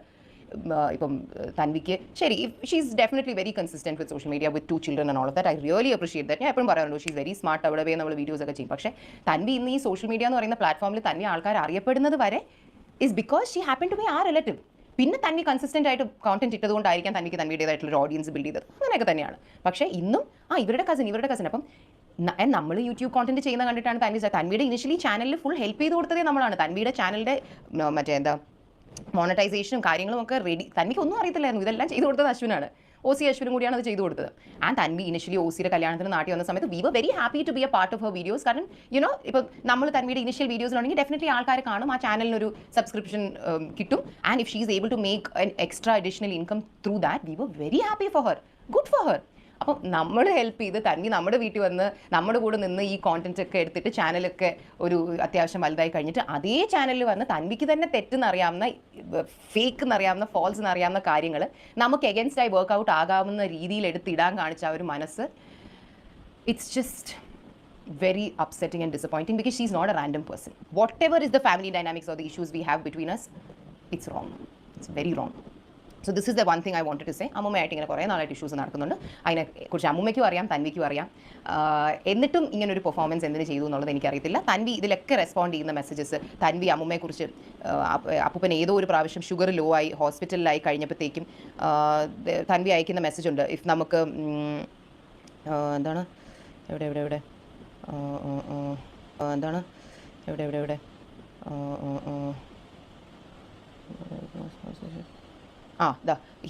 ഇപ്പം തൻവിക്ക് ശരി, she is definitely very consistent with social media with 2 children and all of that. I really appreciate that. ഞാൻ എപ്പോഴും പറയാറുണ്ട് ഷീ ഈസ് വെരി സ്മാർട്ട്. അവിടെ പോയി നമ്മൾ വീഡിയോസ് ഒക്കെ ചെയ്യും. പക്ഷേ തൻവി ഇന്ന് ഈ സോഷ്യൽ മീഡിയ എന്ന് പറയുന്ന പ്ലാറ്റ്ഫോമിൽ തന്നെ ആൾക്കാർ അറിയപ്പെടുന്നത് വരെ is because she happen to be our relative. പിന്നെ തൻവി കൺസിസ്റ്റൻ്റ് ആയിട്ട് കോണ്ടന്റ് ഇട്ടതുകൊണ്ടായിരിക്കാം തൻവിക്ക് തൻവിയുടേതായിട്ടുള്ള ഓഡിയൻസ് ബിൽഡ് ചെയ്തത്. അങ്ങനെയൊക്കെ തന്നെയാണ്. പക്ഷേ ഇന്നും ഇവരുടെ കസിൻ അപ്പം നമ്മൾ യൂട്യൂബ് കോണ്ടന്റ് ചെയ്യുന്ന കണ്ടിട്ടാണ് തൻവിയുടെ ഇനിഷ്യലി ചാനലിൽ ഫുൾ ഹെൽപ്പ് ചെയ്ത് കൊടുത്തതേ നമ്മളാണ്. തൻവിയുടെ ചാനലിൻ്റെ മറ്റേ എന്താ മോണറ്റൈസേഷനും കാര്യങ്ങളും ഒക്കെ റെഡി. തൻവിക്ക് ഒന്നും അറിയത്തില്ലായിരുന്നു. ഇതെല്ലാം ചെയ്തു കൊടുത്തത് അശ്വിനാണ്. OC അശ്വിനും കൂടിയാണ് അത് ചെയ്തു കൊടുത്തത്. ആൻഡ് തൻവി ഇനിഷ്യലി OCയുടെ കല്യാണത്തിന് നാട്ടിൽ വന്ന സമയത്ത് we were very happy to be a part of her videos. കാരണം യുനോ ഇപ്പം നമ്മൾ തൻവിയുടെ ഇനിഷ്യൽ വീഡിയോസിലുണ്ടെങ്കിൽ ഡെഫിനറ്റ്ലി ആൾക്കാർ കാണും, ആ ചാനലിനൊരു സബ്സ്ക്രിപ്ഷൻ കിട്ടും. And if she is able to make an extra additional income through that, we were very happy for her, good for her. അപ്പം നമ്മൾ ഹെൽപ്പ് ചെയ്ത് തൻവി നമ്മുടെ വീട്ടിൽ വന്ന് നമ്മുടെ കൂടെ നിന്ന് ഈ കോണ്ടന്റ് ഒക്കെ എടുത്തിട്ട് ചാനലൊക്കെ ഒരു അത്യാവശ്യം വലുതായി കഴിഞ്ഞിട്ട് അതേ ചാനലിൽ വന്ന് തൻവിക്ക് തന്നെ തെറ്റെന്നറിയാവുന്ന, ഫേക്ക് എന്നറിയാവുന്ന, ഫോൾസ് എന്നറിയാവുന്ന കാര്യങ്ങൾ നമുക്ക് എഗൻസ്റ്റായി വർക്ക്ഔട്ട് ആകാവുന്ന രീതിയിൽ എടുത്തിടാൻ കാണിച്ച ആ ഒരു മനസ്സ്, it's just very upsetting and disappointing because she's not a random person. Whatever is the family dynamics or the issues we have between us, it's wrong. It's very wrong. So this is the one thing I wanted to say. അമ്മുമ്മയായിട്ട് ഇങ്ങനെ കുറേ നാളായിട്ട് issues നടക്കുന്നുണ്ട്. അതിനെക്കുറിച്ച് അമ്മുമ്മയ്ക്കും അറിയാം, തൻവിക്കും അറിയാം. എന്നിട്ടും ഇങ്ങനൊരു performance എന്തിനു ചെയ്തു എന്നുള്ളത് എനിക്കറിയത്തില്ല. തൻവി ഇതിലൊക്കെ റെസ്പോണ്ട് ചെയ്യുന്ന മെസ്സേജസ്, തൻവി അമ്മുമ്മയെക്കുറിച്ച് അപ്പൂപ്പൻ ഏതോ ഒരു പ്രാവശ്യം ഷുഗർ ലോ ആയി ഹോസ്പിറ്റലിലായി കഴിഞ്ഞപ്പോഴത്തേക്കും തൻവി അയക്കുന്ന മെസ്സേജ് ഉണ്ട്. ഇഫ് നമുക്ക് എന്താണ് എവിടെ എന്താണ് എവിടെ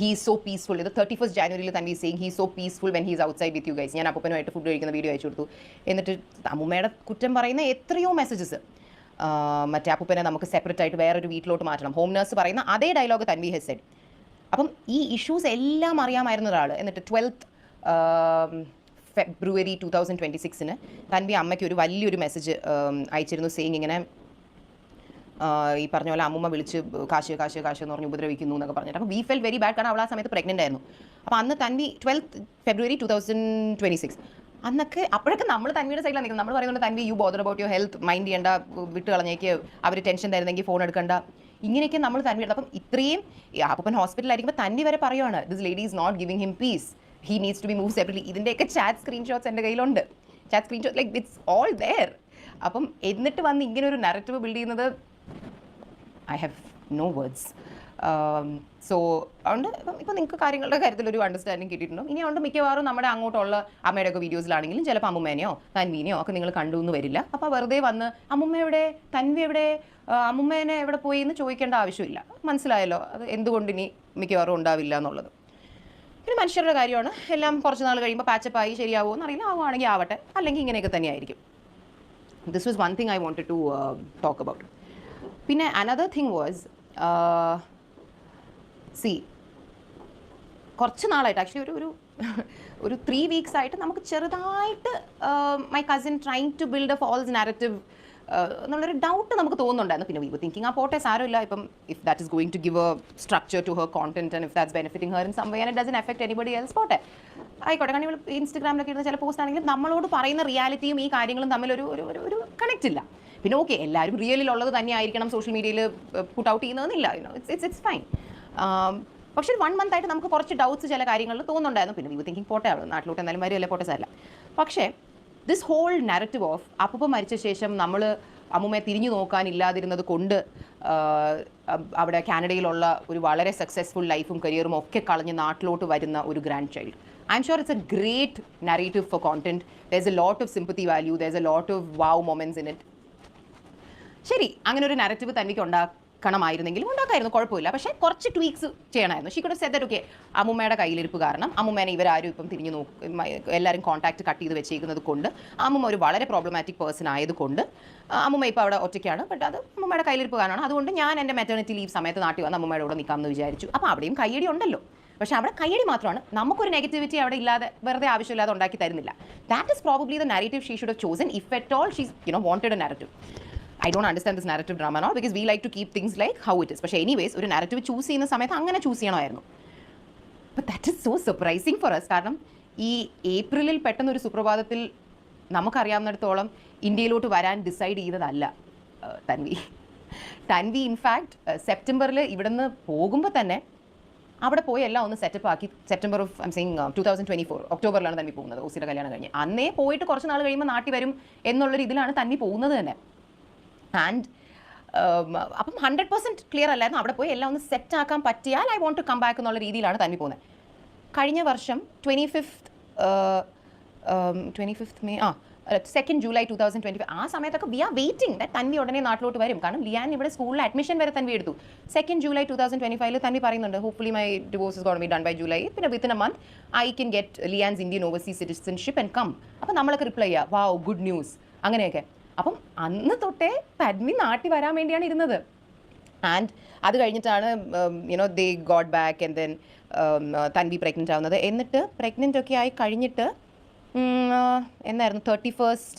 he is so peaceful. The 31st January Tanvi saying he is so peaceful when he is outside with you guys. ഞാൻ അപ്പൂപ്പനുമായിട്ട് ഫുഡ് കഴിക്കുന്ന വീഡിയോ അയച്ചു കൊടുത്തു. എന്നിട്ട് അമ്മുമ്മയുടെ കുറ്റം പറയുന്ന എത്രയോ മെസ്സേജസ്, മറ്റേ അപ്പൂപ്പനെ നമുക്ക് സെപ്പറേറ്റ് ആയിട്ട് വേറൊരു വീട്ടിലോട്ട് മാറ്റണം, ഹോം നേഴ്സ് പറയുന്ന അതേ ഡയലോഗ് തൻവി ഹസ് സെഡ്. അപ്പം ഈ ഇഷ്യൂസ് എല്ലാം അറിയാമായിരുന്ന ഒരാൾ എന്നിട്ട് 12th February 2026 തൻവി അമ്മയ്ക്ക് ഒരു വലിയൊരു മെസ്സേജ് അയച്ചിരുന്നു, സെയിങ് ഇങ്ങനെ ഈ പറഞ്ഞ പോലെ അമ്മുമ്മ വിളിച്ച് കാശ് എന്ന് പറഞ്ഞ് ഉപദ്രവിക്കുന്നു എന്നൊക്കെ പറഞ്ഞിട്ട്. അപ്പോൾ വി ഫെൽ വെരി ബാഡ്. കാരണം അവൾ ആ സമയത്ത് പ്രഗ്നൻ്റ് ആയിരുന്നു. അപ്പോൾ അന്ന് തൻവി 12th February 2026 അപ്പോഴൊക്കെ നമ്മൾ തൻവിയുടെ സൈഡിലാണ് നിൽക്കുന്നത്. നമ്മൾ പറയുന്നത് Tanvi you bother about your health, mind ചെയ്യേണ്ട, വിട്ട് കളഞ്ഞേക്ക്, അവർ ടെൻഷൻ തരുന്നെങ്കിൽ ഫോൺ എടുക്കണ്ട, ഇങ്ങനെയൊക്കെ നമ്മൾ തൻവിയുടെ. അപ്പം ഇത്രയും അപ്പൻ ഹോസ്പിറ്റലായിരിക്കുമ്പോൾ തൻവി വരെ പറയുവാണ് this lady is not giving him peace, he needs to be move separately. ഇതിൻ്റെയൊക്കെ ചാറ്റ് സ്ക്രീൻഷോട്ട്സ് എൻ്റെ കയ്യിലുണ്ട്. Chat screenshot like it's all there. അപ്പം എന്നിട്ട് വന്ന് ഇങ്ങനെ ഒരു നറേറ്റീവ് ബിൽഡ് ചെയ്യുന്നത്, I have no words. So അതുകൊണ്ട് ഇപ്പം നിങ്ങൾക്ക് കാര്യങ്ങളുടെ കാര്യത്തിൽ ഒരു അണ്ടർസ്റ്റാൻഡിങ് കിട്ടിയിട്ടുണ്ടോ. ഇനി അതുകൊണ്ട് മിക്കവാറും നമ്മുടെ അങ്ങോട്ടുള്ള അമ്മയുടെയൊക്കെ വീഡിയോസിലാണെങ്കിലും ചിലപ്പോൾ അമ്മുമ്മേനെയോ തൻവീനെയോ ഒക്കെ നിങ്ങൾ കണ്ടു എന്ന് വരില്ല. അപ്പോൾ വെറുതെ വന്ന് അമ്മുമ്മ എവിടെ, തൻവി എവിടെ, അമ്മുമ്മേനെ എവിടെ പോയി എന്ന് ചോദിക്കേണ്ട ആവശ്യമില്ല. മനസ്സിലായല്ലോ അത് എന്തുകൊണ്ട് ഇനി മിക്കവാറും ഉണ്ടാവില്ല എന്നുള്ളത്. പിന്നെ മനുഷ്യരുടെ കാര്യമാണ്, എല്ലാം കുറച്ച് നാൾ കഴിയുമ്പോൾ പാച്ചപ്പായി ശരിയാവുമോ എന്നറിയില്ല. ആവുകയാണെങ്കിൽ ആവട്ടെ, അല്ലെങ്കിൽ ഇങ്ങനെയൊക്കെ തന്നെയായിരിക്കും. This was one thing I wanted to talk about. പിന്നെ അനദർ തിങ് വാസ് കുറച്ച് നാളായിട്ട് ആക്ച്വലി ഒരു 3 weeks ആയിട്ട് നമുക്ക് ചെറുതായിട്ട് my cousin trying to build a false narrative എന്നുള്ളൊരു ഡൗട്ട് നമുക്ക് തോന്നുന്നുണ്ടായിരുന്നു. പിന്നെ വി വർ തിങ്കിങ് ആ പോട്ടെ സാരമില്ല, ഇപ്പം if that is going to give a structure to her content and if that's benefiting her in some way and it doesn't affect anybody else, പോട്ടെ ആയിക്കോട്ടെ. കാരണം ഇവൾ ഇൻസ്റ്റഗ്രാമിലൊക്കെ ഇടുന്ന ചില പോസ്റ്റ് ആണെങ്കിലും നമ്മളോട് പറയുന്ന റിയാലിറ്റിയും ഈ കാര്യങ്ങളും തമ്മിൽ ഒരു കണക്റ്റ് ഇല്ല. പിന്നെ ഓക്കെ, എല്ലാവരും റിയലിലുള്ളത് തന്നെ ആയിരിക്കണം സോഷ്യൽ മീഡിയയിൽ പുട്ട് ഔട്ട് ചെയ്യുന്നതെന്നില്ല, ഇറ്റ്സ് ഫൈൻ. പക്ഷേ 1 month ആയിട്ട് നമുക്ക് കുറച്ച് ഡൗട്ട്സ് ചില കാര്യങ്ങളിൽ തോന്നുന്നുണ്ടായിരുന്നു. പിന്നെ വി വർ തിങ്കിങ് പോട്ടെ, നാട്ടിലോട്ട് എന്തായാലും വരികയല്ലേ, പോട്ടെ സാരല്ല. പക്ഷേ ദിസ് ഹോൾ നാരറ്റീവ് ഓഫ് അപ്പൂപ്പ മരിച്ച ശേഷം നമ്മൾ അമ്മുമ്മയെ തിരിഞ്ഞു നോക്കാനില്ലാതിരുന്നത് കൊണ്ട് അവിടെ കാനഡയിലുള്ള ഒരു വളരെ സക്സസ്ഫുൾ ലൈഫും കരിയറും ഒക്കെ കളഞ്ഞ് നാട്ടിലോട്ട് വരുന്ന ഒരു grandchild. I M sure it's a great narrative for content. There is a lot of sympathy value, there is a lot of wow moments in it. ശരി, അങ്ങനെ ഒരു നറേറ്റീവ് തനിക്ക് ഉണ്ടാക്കണമായിരുന്നെങ്കിലും ഉണ്ടാക്കായിരുന്നു, കുഴപ്പമില്ല. പക്ഷേ കുറച്ച് ട്വീക്സ് ചെയ്യണമായിരുന്നു. She could have said that okay, അമ്മുമ്മയുടെ കയ്യിലിരിപ്പ് കാരണം അമ്മുമ്മേനെ ഇവരാരും ഇപ്പം തിരിഞ്ഞു എല്ലാവരും കോൺടാക്ട് കട്ട് ചെയ്ത് വെച്ചേക്കുന്നത് കൊണ്ട്, അമ്മുമ്മ ഒരു വളരെ പ്രോബ്ലമാറ്റിക് പേഴ്സൺ ആയതുകൊണ്ട് അമ്മുമ്മ ഇപ്പോൾ അവിടെ ഒറ്റയ്ക്കാണ്. ബട്ട് അത് അമ്മുമ്മയുടെ കയ്യിലിരിപ്പ് കാരണമാണ്. അതുകൊണ്ട് ഞാൻ എൻ്റെ മെറ്റേണിറ്റി ലീവ് സമയത്ത് നാട്ടിൽ വന്ന് അമ്മുമ്മയുടെ കൂടെ നിൽക്കാമെന്ന് വിചാരിച്ചു. അപ്പോൾ അവിടെയും കയ്യടി ഉണ്ടല്ലോ. പക്ഷേ അവിടെ കയ്യടി മാത്രമാണ്, നമുക്കൊരു നെഗറ്റിവിറ്റി അവിടെ ഇല്ലാതെ വെറുതെ ആവശ്യമില്ലാതെ ഉണ്ടാക്കി തരുന്നില്ല. That is probably the narrative she should have chosen if at all she's wanted a narrative. I don't understand this narrative drama and all because we like to keep things like how it is. പക്ഷേ anyways ഒരു narrative choose ചെയ്യുന്ന സമയത്ത് അങ്ങനെ choose ചെയ്യണമായിരുന്നു. But that is so surprising for us. കാരണം ഈ ഏപ്രിലിൽ പെട്ടെന്ന് ഒരു സുപ്രഭാതത്തിൽ നമുക്കറിയാവുന്നിടത്തോളം ഇന്ത്യയിലോട്ട് വരാൻ ഡിസൈഡ് ചെയ്തതല്ല തൻവി. ഇൻഫാക്ട് സെപ്റ്റംബറിൽ ഇവിടുന്ന് പോകുമ്പോൾ തന്നെ അവിടെ പോയി എല്ലാം ഒന്ന് സെറ്റപ്പ് ആക്കി. സെപ്റ്റംബർ ഓഫ് ഐം സെയിങ് 2024 ഒക്ടോബറിലാണ് തന്നി പോകുന്നത്. ഓസിയുടെ കല്യാണം കഴിഞ്ഞ് അന്നേ പോയിട്ട് കുറച്ച് നാൾ കഴിയുമ്പോൾ നാട്ടിൽ വരും എന്നുള്ളൊരു ഇതിലാണ് തന്നി പോകുന്നത് തന്നെ. ആൻഡ് അപ്പം 100% ക്ലിയർ അല്ലായിരുന്നു. അവിടെ പോയി എല്ലാം ഒന്ന് സെറ്റ് ആക്കാൻ പറ്റിയാൽ I want to come back എന്നുള്ള രീതിയിലാണ് തന്നി പോകുന്നത്. കഴിഞ്ഞ വർഷം 25th May 2nd July 2025 ആ സമയത്തൊക്കെ we are waiting that Tanvi ഉടനെ നാട്ടിലോട്ട് വരും. കാരണം ലിയാൻ ഇവിടെ സ്കൂളിൽ അഡ്മിഷൻ വരെ തന്വി എടുത്തു. 2nd July 2025 തന്വി പറയുന്നുണ്ട് hopefully my divorce is gonna be done by July. പിന്നെ within a month I can get Lian's Indian overseas citizenship and come. അപ്പം നമ്മളൊക്കെ റിപ്ലൈ ചെയ്യുക വാവ് ഗുഡ് ന്യൂസ് അങ്ങനെയൊക്കെ. അപ്പം അന്ന് തൊട്ടേ തന്വി നാട്ടിൽ വരാൻ വേണ്ടിയാണ് ഇരുന്നത്. ആൻഡ് അത് കഴിഞ്ഞിട്ടാണ് they got back and then Tanvi pregnant ആവുന്നത്. എന്നിട്ട് പ്രഗ്നൻ്റ് ഒക്കെ ആയി കഴിഞ്ഞിട്ട് എന്നായിരുന്നു 31st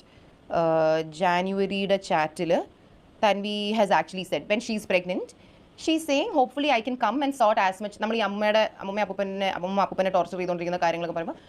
Januaryയുടെ ചാറ്റിൽ Tanvi has actually said when she is pregnant she saying hopefully I can come and sort as much. നമ്മൾ ഈ അമ്മൂമ്മ അപ്പൂപ്പനെ ടോർച്ചർ ചെയ്തുകൊണ്ടിരിക്കുന്ന കാര്യങ്ങളൊക്കെ പറയുമ്പോൾ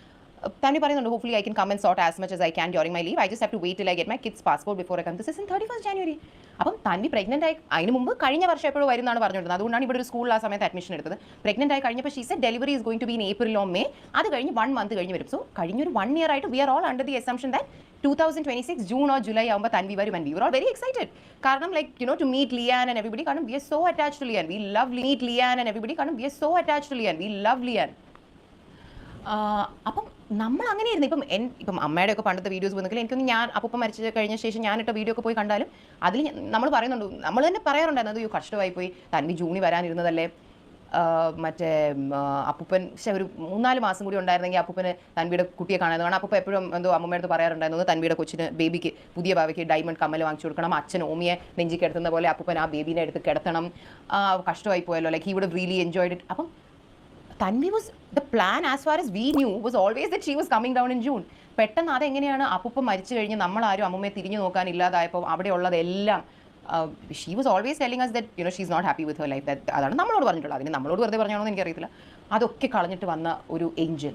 തൻവി പറയുന്നുണ്ട് hopefully I can come and sort as much as I can during my leave. I just have to wait till I get my kids passport before I come. This is in 31st January. അപ്പം Tanvi pregnant ആയി അതിന് മുമ്പ് കഴിഞ്ഞ വർഷം എപ്പോഴും വരുന്നതാണ് പറഞ്ഞുകൊണ്ടിരുന്നത്. അതുകൊണ്ടാണ് ഇവിടെ ഒരു സ്കൂളിൽ ആ സമയത്ത് അഡ്മിഷൻ എടുത്തത്. പ്രഗ്നൻ്റ് ആയി കഴിഞ്ഞപ്പോൾ she said delivery is going to be in April or May. അത് കഴിഞ്ഞ് 1 month കഴിഞ്ഞ് വരും. സോ കഴിഞ്ഞൊരു 1 year ആയിട്ട് we are all under the assumption that 2026 June or July ആകുമ്പോൾ തൻവി വരും. And we were all very excited. കാരണം like to meet Lian and everybody. കാരണം we are so attached to Lian. We love meet Lian and everybody. കാരണം we are so attached to Lian. We love Lian. അപ്പം നമ്മൾ അങ്ങനെയായിരുന്നു. ഇപ്പം അമ്മയുടെയൊക്കെ പണ്ടത്തെ videos വന്നെങ്കിൽ എനിക്കൊന്ന് ഞാൻ അപ്പം മരിച്ചു കഴിഞ്ഞ ശേഷം ഞാനിട്ട വീഡിയോ ഒക്കെ പോയി കണ്ടാലും അതിൽ നമ്മൾ പറയുന്നുണ്ട്, നമ്മൾ തന്നെ പറയാറുണ്ടായിരുന്നു അത് കഷ്ടമായി പോയി തൻവി ജൂണിൽ വരാനിരുന്നതല്ലേ. മറ്റേ അപ്പൂപ്പൻ ഒരു 3-4 മാസം കൂടി ഉണ്ടായിരുന്നെങ്കിൽ അപ്പൂപ്പന് തൻവിയുടെ കുട്ടിയെ കാണാൻ. കാരണം അപ്പൂപ്പൻ എപ്പോഴും എന്തോ അമ്മയുടെ അടുത്ത് പറയാറുണ്ടായിരുന്നു തൻവിയുടെ കൊച്ചിന് ബേബിക്ക് പുതിയ ഭാവിക്ക് ഡയമണ്ട് കമ്മൽ വാങ്ങിച്ചു കൊടുക്കണം. അച്ഛൻ ഓമിയെ നെഞ്ചി കിടത്തുന്ന പോലെ അപ്പൂപ്പൻ ആ ബേബീനെ എടുത്ത് കിടത്തണം. കഷ്ടമായി പോയല്ലോ, like he would really enjoyed it. അപ്പം Tanvi was the plan as far as we knew was always that she was coming down in June. പെട്ടെന്ന് അതെങ്ങനെയാണ് അപ്പൂപ്പൻ മരിച്ചു കഴിഞ്ഞ് നമ്മളാരും അമ്മൂമ്മയെ തിരിഞ്ഞു നോക്കാൻ ഇല്ലാതായപ്പോൾ അവിടെയുള്ളതെല്ലാം she was always telling us that she is not happy with her life. അതാണ് നമ്മളോട് പറഞ്ഞിട്ടുള്ളത്. അതിന് നമ്മളോട് വെറുതെ പറഞ്ഞോളൂ എന്ന് എനിക്കറിയത്തില്ല. അതൊക്കെ കളഞ്ഞിട്ട് വന്ന ഒരു Angel.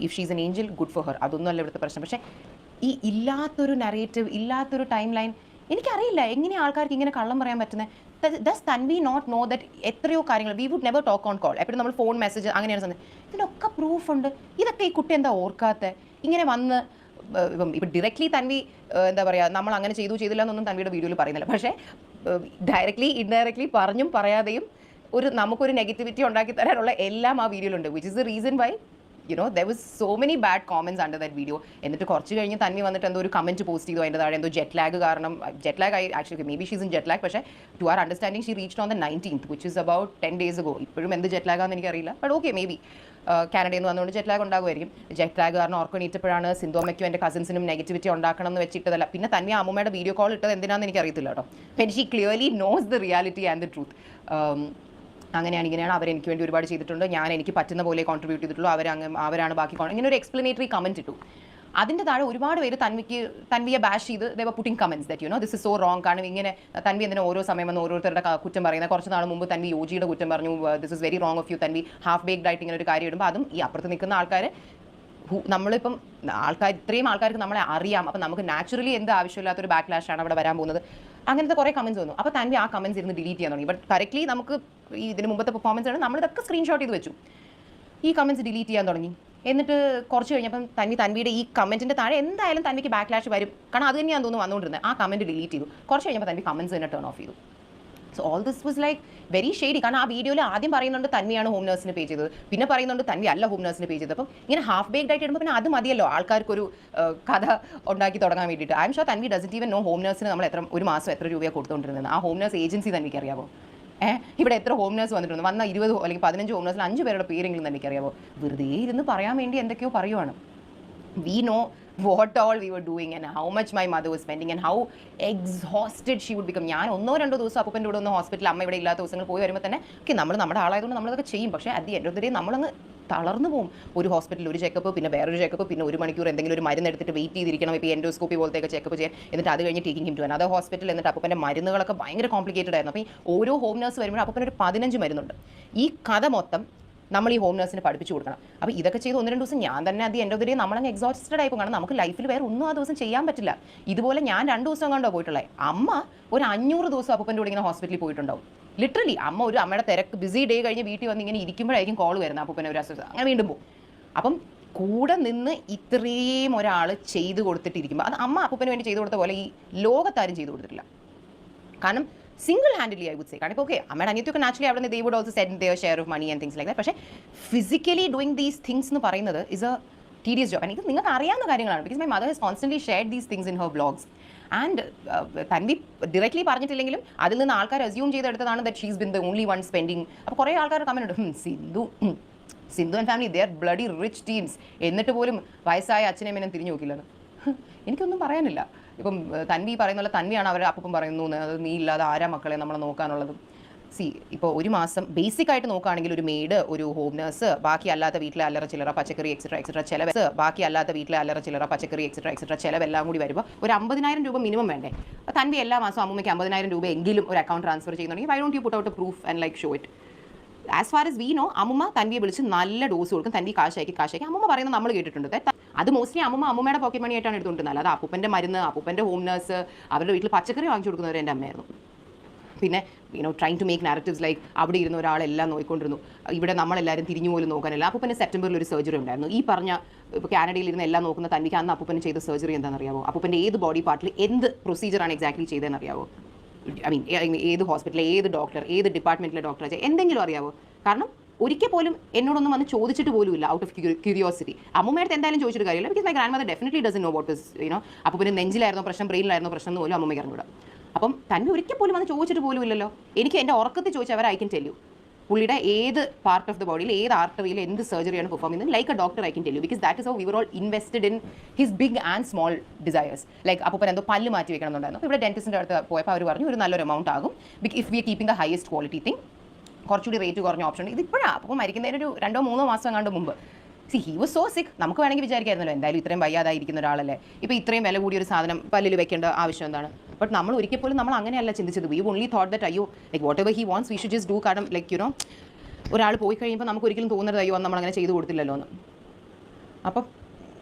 If she's N Angel good for her. അതൊന്നും അല്ല ഇവിടുത്തെ പ്രശ്നം. പക്ഷേ ഈ ഇല്ലാത്തൊരു നറേറ്റീവ്, ഇല്ലാത്തൊരു ടൈം ലൈൻ, എനിക്കറിയില്ല എങ്ങനെയാണ് ആൾക്കാർക്ക് ഇങ്ങനെ കള്ളം പറയാൻ പറ്റുന്നത്. Does Tanvi not know that എത്രയോ കാര്യങ്ങൾ we would never talk on call, എപ്പോഴും നമ്മൾ ഫോൺ മെസ്സേജ് അങ്ങനെയാണ് സമയം. ഇതിനൊക്കെ പ്രൂഫ് ഉണ്ട്. ഇതൊക്കെ ഈ കുട്ടി എന്താ ഓർക്കാത്ത? ഇങ്ങനെ വന്ന് ഇപ്പം ഡയറക്ട്ലി തൻവി എന്താ പറയുക നമ്മൾ അങ്ങനെ ചെയ്തില്ല എന്നൊന്നും തൻവിയുടെ വീഡിയോയിൽ പറയുന്നില്ല. പക്ഷേ ഡയറക്ട്ലി ഇൻഡയറക്ട്ലി പറഞ്ഞും പറയാതെയും നമുക്കൊരു നെഗറ്റിവിറ്റി ഉണ്ടാക്കി തരാനുള്ള എല്ലാം ആ വീഡിയോയിലുണ്ട്, which is the reason why there was so many bad comments under that video. എന്നിട്ട് കുറച്ച് കഴിഞ്ഞ് തന്നി വന്നിട്ട് എന്തോ ഒരു കമൻറ്റ് പോസ്റ്റ് ചെയ്തു, അതിൻ്റെ താഴെ എന്തോ ജെറ്റ് ലാഗ് കാരണം, ജെറ്റ് ലാഗ് ആയി actually maybe she's in jet lag, പക്ഷേ to our understanding she reached on the 19th which is about 10 days ago. ഇപ്പോഴും എന്ത് ജെറ്റ് ലാഗ് ആണെന്ന് എനിക്കറിയില്ല, ബട്ട് ഓക്കെ മേ ബി കാനഡയിൽ നിന്ന് വന്നുകൊണ്ട് ജെറ്റ് ലാഗ് ഉണ്ടാകുമായിരിക്കും. ജെറ്റ് ലാഗ് കാരണം ഓർക്കണീറ്റപ്പോഴാണ് സിന്ധു അമ്മയ്ക്കും എൻ്റെ കസിൻസിനും നെഗറ്റിവിറ്റി ഉണ്ടാക്കണം എന്ന് വെച്ചിട്ടതല്ല. പിന്നെ തന്നെ അമ്മൂമ്മയുടെ വീഡിയോ കോൾ ഇട്ടത് എന്തിനാണെന്ന് എനിക്കറിയത്തില്ല കേട്ടോ. പിന്നെ she clearly knows the reality and the truth. അങ്ങനെയാണ് ഇങ്ങനെയാണ്, അവരെനിക്ക് വേണ്ടി ഒരുപാട് ചെയ്തിട്ടുണ്ട്, ഞാൻ എനിക്ക് പറ്റുന്ന പോലെ കോൺട്രിബ്യൂട്ട് ചെയ്തിട്ടുള്ളൂ, അവരാണ് ബാക്കി ഇങ്ങനെ ഒരു എക്സ്പ്ലനേറ്ററി കമൻറ്റ് ഇട്ടു. അതിൻ്റെ താഴെ ഒരുപാട് പേര് തൻവിയെ ബാഷ് ചെയ്ത് they were putting comments that this is so wrong. കാരണം ഇങ്ങനെ തൻവി എന്തിനാ ഓരോ സമയം വന്ന് ഓരോരുത്തരുടെ കുറ്റം പറയുന്നത്. കുറച്ച് നാൾ മുമ്പ് തൻവി യോജിയുടെ കുറ്റം പറഞ്ഞു, this is very wrong of you. Tanvi half baked ആയിട്ട് ഇങ്ങനെ ഒരു കാര്യം ഇടുമ്പോൾ അതും ഈ അപ്പുറത്ത് നിൽക്കുന്ന ആൾക്കാർ നമ്മളിപ്പം ഇത്രയും ആൾക്കാർക്ക് നമ്മളെ അറിയാം, അപ്പം നമുക്ക് നാച്ചുറലി എന്ത് ആവശ്യമില്ലാത്തൊരു ബാക്ക്ലാഷാണ് അവിടെ വരാൻ പോകുന്നത്. അങ്ങനത്തെ കുറേ കമൻറ്റ്സ് വന്നു. അപ്പോൾ തൻവി ആ കമൻറ്റ്സ് ഇരുന്ന് ഡിലീറ്റ് ചെയ്യാൻ തുടങ്ങി. ബട്ട് കറക്റ്റ്ലി നമുക്ക് ഇതിന് മുമ്പത്തെ പെർഫോമൻസ് ആണ്, നമ്മളിതൊക്കെ സ്ക്രീൻഷോട്ട് ചെയ്ത് വെച്ചു. ഈ കമൻറ്റ്സ് ഡിലീറ്റ് ചെയ്യാൻ തുടങ്ങി. എന്നിട്ട് കുറച്ച് കഴിഞ്ഞപ്പം തൻവിയുടെ ഈ കമൻറ്റിൻ്റെ താഴെ എന്തായാലും തൻവിക്ക് ബാക്ക്ലാഷ് വരും, കാരണം അത് തന്നെയാണ് തോന്നുന്നു വന്നുകൊണ്ടിരുന്നത്. ആ കമൻറ്റ് ഡിലീറ്റ് ചെയ്തു. കുറച്ച് കഴിഞ്ഞപ്പോൾ തൻവി കമൻറ്റ്സ് തന്നെ ടേൺ ഓഫ് ചെയ്തു. So all this was like very shady. കാരണം ആ വീഡിയോയിൽ ആദ്യം പറയുന്നുണ്ട് തൻവിയാണ് ഹോം നഴ്സിന് പേ ചെയ്തത്, പിന്നെ പറയുന്നുണ്ട് തൻവി അല്ല ഹോം നഴ്സിന് പേ ചെയ്തത്. അപ്പം ഇങ്ങനെ ഹാഫ് ബേക്ഡ് ആയിട്ട് ഇടുമ്പോൾ പിന്നെ അത് മതിയല്ലോ ആൾക്കാർക്കൊരു കഥ ഉണ്ടാക്കി തുടങ്ങാൻ വേണ്ടിയിട്ട്. I M sure Tanvi doesn't even know home നഴ്സിന് നമ്മൾ ഒരു മാസം എത്ര രൂപയാണ് കൊടുത്തുകൊണ്ടിരുന്നത്. ആ ഹോം നഴ്സ് ഏജൻസി തനിക്ക് അറിയാമോ? ഇവിടെ എത്ര ഹോം നഴ്സ് വന്നിട്ടുണ്ട്? വന്ന 20 അല്ലെങ്കിൽ 15 ഹോം നഴ്സിൽ 5 പേരുടെ പേരെങ്കിലും എനിക്കറിയാമോ? വെറുതെ ഇരുന്ന് പറയാൻ വേണ്ടി എന്തൊക്കെയോ പറയുവാണ്. We know what all we were doing and how much my mother was spending and how exhausted she would become. ഞാൻ 1-2 ദിവസം അപ്പൂപ്പൻ്റെ കൂടെ ഒന്ന് ഹോസ്പിറ്റലിൽ അമ്മ ഇവിടെ ഇല്ലാത്ത ദിവസങ്ങൾ പോയി വരുമ്പോൾ തന്നെ നമ്മൾ നമ്മുടെ ആളായതുകൊണ്ട് നമ്മളതൊക്കെ ചെയ്യും. പക്ഷേ at the end of the day നമ്മളങ്ങ് തളർന്നു പോകും. ഒരു ഹോസ്പിറ്റലിൽ ഒരു ചെക്കപ്പ്, പിന്നെ വേറൊരു ചെക്കപ്പ്, പിന്നെ 1 മണിക്കൂർ എന്തെങ്കിലും ഒരു മരുന്ന് എടുത്തിട്ട് വെയിറ്റ് ചെയ്തിരിക്കണം. ഇപ്പോൾ എൻഡോസ്കോപ്പി പോലത്തെയൊക്കെ ചെക്കപ്പ് ചെയ്യാൻ. എന്നിട്ട് അത് കഴിഞ്ഞ് taking him to another hospital. എന്നിട്ട് അപ്പൂപ്പൻ്റെ മരുന്നുകളൊക്കെ ഭയങ്കര കോംപ്ലിക്കേറ്റഡ് ആയിരുന്നു. അപ്പോൾ ഈ ഓരോ ഹോം നഴ്സ് വരുമ്പോഴും അപ്പൂപ്പന് ഒരു 15 മരുന്നുണ്ട്. ഈ കഥ മൊത്തം നമ്മൾ ഈ ഹോം നഴ്സിനെ പഠിപ്പിച്ചു കൊടുക്കണം. അപ്പോൾ ഇതൊക്കെ ചെയ്ത് 1-2 ദിവസം ഞാൻ തന്നെ അതി എൻ്റെ ഒത്തിരി നമ്മളങ്ങ് എക്സോസ്റ്റഡ് ആയി പോകും. കാരണം നമുക്ക് ലൈഫിൽ വേറെ ഒന്നും ആ ദിവസം ചെയ്യാൻ പറ്റില്ല. ഇതുപോലെ ഞാൻ 2 ദിവസം കണ്ടോ പോയിട്ടുള്ളത്. അമ്മ ഒരു 500 ദിവസം അപ്പൂപ്പൻ്റെ കൂടെ ഇങ്ങനെ ഹോസ്പിറ്റലിൽ പോയിട്ടുണ്ടാവും. ലിറ്ററലി അമ്മയുടെ തിരക്ക് ബിസി ഡേ കഴിഞ്ഞ് വീട്ടിൽ വന്ന് ഇങ്ങനെ ഇരിക്കുമ്പോഴായിരിക്കും കോൾ വരുന്നത് അപ്പൂപ്പനെ ഒരു അസുഖം അങ്ങനെ വീണ്ടും പോകും. അപ്പം കൂടെ നിന്ന് ഇത്രയും ഒരാൾ ചെയ്ത് കൊടുത്തിട്ടിരിക്കുമ്പോൾ അത് അമ്മ അപ്പൂപ്പന് വേണ്ടി ചെയ്ത് കൊടുത്ത പോലെ ഈ ലോകത്താരും ചെയ്ത് കൊടുത്തിട്ടില്ല. കാരണം single handedly I would say. കാരണം ഇപ്പോൾ ഓക്കെ അമ്മയുടെ അനിയത്തിയൊക്കെ നാച്ചുറലി അവിടെ നിന്ന് they would also send their share of money and things like that. പക്ഷേ ഫിസിക്കലി ഡൂയിങ് ദീസ് തിങ്സ് എന്ന് പറയുന്നത് ഇസ് എ ടീഡിയസ് ജോബ്. ഇത് നിങ്ങൾക്ക് അറിയാവുന്ന കാര്യങ്ങളാണ്. Because my mother has constantly shared these things in her vlogs. And Tanvi directly പറഞ്ഞിട്ടില്ലെങ്കിലും അതിൽ നിന്ന് ആൾക്കാർ അസ്യൂം ചെയ്തെടുത്തതാണ് that she's been the only one spending. അപ്പോൾ കുറേ ആൾക്കാർ കമന്റ് ഉണ്ട്, Sindhu and family they are bloody rich teams, എന്നിട്ട് പോലും വയസ്സായ അച്ഛനെയും തിരിഞ്ഞു നോക്കില്ലെന്ന്. എനിക്കൊന്നും പറയാനില്ല. ഇപ്പം തൻവി പറയുന്ന പോലെ തൻവിയാണ് അവരുടെ അപ്പം പറയുന്നു, അത് നീ ഇല്ലാതെ ആരാ മക്കളെ നമ്മളെ നോക്കാനുള്ളത്. ഇപ്പോൾ ഒരു മാസം ബേസിക് ആയിട്ട് നോക്കുകയാണെങ്കിൽ ഒരു മെയ്ഡ്, ഒരു ഹോം നഴ്സ്, ബാക്കി അല്ലാത്ത വീട്ടിലെ അല്ലറ ചില്ലറ പച്ചക്കറി എക്സെട്ര ചിലവ്, ബാക്കി അല്ലാത്ത വീട്ടിലെ അല്ലറ ചില്ലറ പച്ചക്കറി എക്സെട്ര ചിലവെല്ലാം കൂടി വരുമ്പോൾ ഒരു 50,000 രൂപ മിനിമം വേണ്ടേ? തൻവി എല്ലാ മാസം അമ്മൂമ്മയ്ക്ക് 50,000 രൂപ എങ്കിലും ഒരു അക്കൗണ്ട് ട്രാൻസ്ഫർ ചെയ്യുന്നുണ്ടെങ്കിൽ why don't you put out A proof and like show it? As far as we know അമ്മൂമ്മ തൻവിയെ വിളിച്ച് നല്ല ഡോസ് കൊടുക്കും. തൻവി കാശാക്കി അമ്മൂമ്മ പറയുന്നത് നമ്മൾ കേട്ടിട്ടുണ്ട്. അത് മോസ്റ്റ്ലി അമ്മൂമ്മയുടെ പോക്കറ്റ് മണി ആയിട്ടാണ് എടുത്തുകൊണ്ടിരുന്നത്. അല്ലാതെ അപ്പൂപ്പൻ്റെ മരുന്ന്, അപ്പൂപ്പൻ്റെ ഹോം നഴ്സ്, അവരുടെ വീട്ടിൽ പച്ചക്കറി വാങ്ങിച്ചു കൊടുക്കുന്നവർ എൻ്റെ അമ്മയായിരുന്നു. പിന്നെ trying to make narratives like അവിടെ ഇരുന്ന ഒരാളെല്ലാം നോക്കിക്കൊണ്ടിരുന്നു, ഇവിടെ നമ്മളെല്ലാവരും തിരിഞ്ഞു പോലും നോക്കാനില്ല. അപ്പൂപ്പന് സെപ്റ്റംബറിൽ ഒരു സർജറി ഉണ്ടായിരുന്നു. ഈ പറഞ്ഞ ഇപ്പോൾ കാനഡയിൽ ഇരുന്ന് എല്ലാം നോക്കുന്ന തൻവിക്ക് അന്ന് അപ്പൂപ്പന് ചെയ്ത സർജറി എന്താണെന്നറിയാവോ? അപ്പൂപ്പൻ്റെ ഏത് ബോഡി പാർട്ടിൽ എന്ത് പ്രൊസീജിയറാണ് എക്സാക്ട്ലി ചെയ്തതെന്ന് അറിയാവോ? ഐ മീൻ ഏത് ഹോസ്പിറ്റലിൽ ഏത് ഡോക്ടർ, ഏത് ഡിപ്പാർട്ട്മെൻറ്റിലെ ഡോക്ടർ എന്തെങ്കിലും അറിയാവോ? കാരണം ഒരിക്കൽ പോലും എന്നോടൊന്നും വന്ന് ചോദിച്ചിട്ട് പോലും ഇല്ല, ഔട്ട് ഓഫ് ക്യൂരിയോസിറ്റി. അമ്മൂമ്മയുടെ എന്തായാലും ചോദിച്ചിട്ട് കാര്യമില്ല. Because my grand mother definitely doesn't know what is അപ്പോൾ പിന്നെ നെഞ്ചിലായിരുന്നോ പ്രശ്നം, ബ്രെയിനിലായിരുന്നോ പ്രശ്നം എന്ന് പോലും അമ്മൂമ്മയ്ക്ക് അറിഞ്ഞൂടാ. അപ്പം തൻവി ഒരിക്കൽ പോലും വന്ന് ചോദിച്ചിട്ട് പോലും ഇല്ലല്ലോ. എനിക്ക് എൻ്റെ ഉറക്കത്തിൽ ചോദിച്ചവർ ഐ കൻ ടെൽ യു പുള്ളിയുടെ ഏത് പാർട്ട് ഓഫ് ദ ബോഡിയിൽ ഏത് ആർട്ടറിയിൽ എന്ത് സർജറിയാണ് പെർഫോം ചെയ്യുന്നത് like a doctor I can tell you. Because that is how we were all invested in his big and small desires. Like അപ്പോൾ എന്തോ പല്ല് മാറ്റി വെക്കണം എന്നുണ്ടായിരുന്നു. അപ്പോൾ ഇവിടെ ഡെന്റിസ്റ്റിൻ്റെ അടുത്ത് പോയപ്പോൾ അവർ പറഞ്ഞു ഒരു നല്ലൊരു എമൗണ്ട് ആകും if we R keeping the highest quality thing. കുറച്ചുകൂടി റേറ്റ് കുറഞ്ഞ ഓപ്ഷൻ ഉണ്ട്. ഇതിപ്പോഴാണ് അപ്പോൾ മരിക്കുന്നതിന് ഒരു 2-3 മാസം കണ്ട് മുമ്പ്. ഹി വാസ് സോ സിക്ക്. നമുക്ക് വേണമെങ്കിൽ വിചാരിക്കായിരുന്നല്ലോ എന്തായാലും ഇത്രയും വയ്യാതായിരിക്കുന്ന ഒരാളല്ലേ, ഇപ്പോൾ ഇത്രയും വില കൂടിയ ഒരു സാധനം പല്ലിൽ വെക്കേണ്ട ആവശ്യം എന്താണ്? ബട്ട് നമ്മൾ ഒരിക്കൽ പോലും നമ്മൾ അങ്ങനെയല്ല ചിന്തിച്ചത്. വി ഓൺലി തോട്ട് ദറ്റ് അയ്യോ like what ever he wants we should just do. കാരണം ലൈക്ക് ഒരാൾ പോയി കഴിയുമ്പോൾ നമുക്ക് ഒരിക്കലും തോന്നുന്നത് അയ്യോ നമ്മളങ്ങനെ ചെയ്ത് കൊടുത്തില്ലല്ലോ എന്ന്. അപ്പം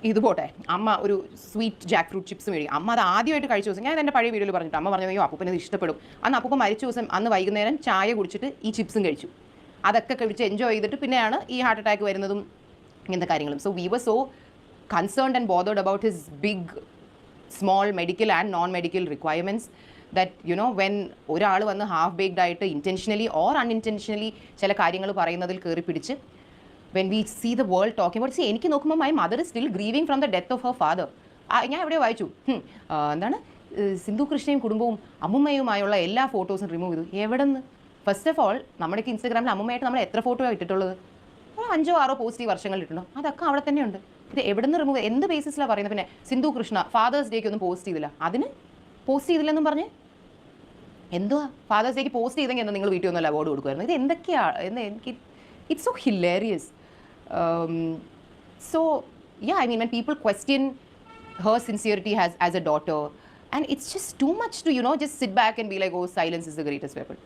ഇത് പോട്ടെ, അമ്മ ഒരു സ്വീറ്റ് ജാക്ക് ഫ്രൂട്ട് ചിപ്സ് മേടി. അമ്മ അത് ആദ്യമായിട്ട് കഴിച്ച ദിവസം ഞാൻ എൻ്റെ പഴയ വീഡിയോയിൽ പറഞ്ഞിട്ട് അമ്മ പറഞ്ഞു അയ്യോ അപ്പൂപ്പനെ ഇത് ഇഷ്ടപ്പെടും. അന്ന് അപ്പൂപ്പൻ മരിച്ച ദിവസം അന്ന് വൈകുന്നേരം ചായ കുടിച്ചിട്ട് ഈ ചിപ്സും കഴിച്ചു. അതൊക്കെ കഴിച്ച് എൻജോയ് ചെയ്തിട്ട് പിന്നെയാണ് ഈ ഹാർട്ട് അറ്റാക്ക് വരുന്നതും ഇങ്ങനത്തെ കാര്യങ്ങളും. So we were so concerned and bothered about his big small medical and non medical requirements that you know when ഒരാൾ വന്ന് ഹാഫ് ബേക്ക്ഡ് ആയിട്ട് ഇൻറ്റൻഷനലി ഓർ അൺഇൻറ്റൻഷനലി ചില കാര്യങ്ങൾ പറയുന്നതിൽ കയറി പിടിച്ച് when we see the world talking about സി എനിക്ക് നോക്കുമ്പോൾ my mother is still grieving from the death of her father. ഞാൻ എവിടെയോ വായിച്ചു എന്താണ് സിന്ധു കൃഷ്ണയും കുടുംബവും അമ്മുമ്മയുമായുള്ള എല്ലാ ഫോട്ടോസും റിമൂവ് ചെയ്തു. എവിടെ നിന്ന്? ഫസ്റ്റ് ഓഫ് ഓൾ നമ്മുടെയൊക്കെ ഇൻസ്റ്റാഗ്രാമിൽ അമ്മുമ്മയായിട്ട് നമ്മൾ എത്ര ഫോട്ടോ ഇട്ടിട്ടുള്ളത്? 5-6 പോസിറ്റീവ് വർഷങ്ങൾ ഇട്ടുണ്ടോ? അതൊക്കെ അവിടെ തന്നെയുണ്ട്. ഇത് എവിടെ നിന്ന് റിമൂവ്, എന്ത് ബേസിസിലാണ് പറയുന്നത്? പിന്നെ സിന്ധു കൃഷ്ണ ഫാദേഴ്സ് ഡേക്ക് ഒന്നും പോസ്റ്റ് ചെയ്തില്ല, അതിന് പോസ്റ്റ് ചെയ്തില്ലെന്നും പറഞ്ഞ് എന്തുവാ? ഫാദേഴ്സ് ഡേക്ക് പോസ്റ്റ് ചെയ്തെങ്കിൽ എന്താ നിങ്ങൾ വീട്ടിൽ ഒന്നും അവാർഡ് കൊടുക്കുമായിരുന്നു? ഇത് എന്തൊക്കെയാണ് എന്ന് എനിക്ക് it's so hilarious. So yeah, I mean when people question her sincerity as a daughter, and it's just too much to, you know, just sit back and be like, oh, silence is the greatest weapon.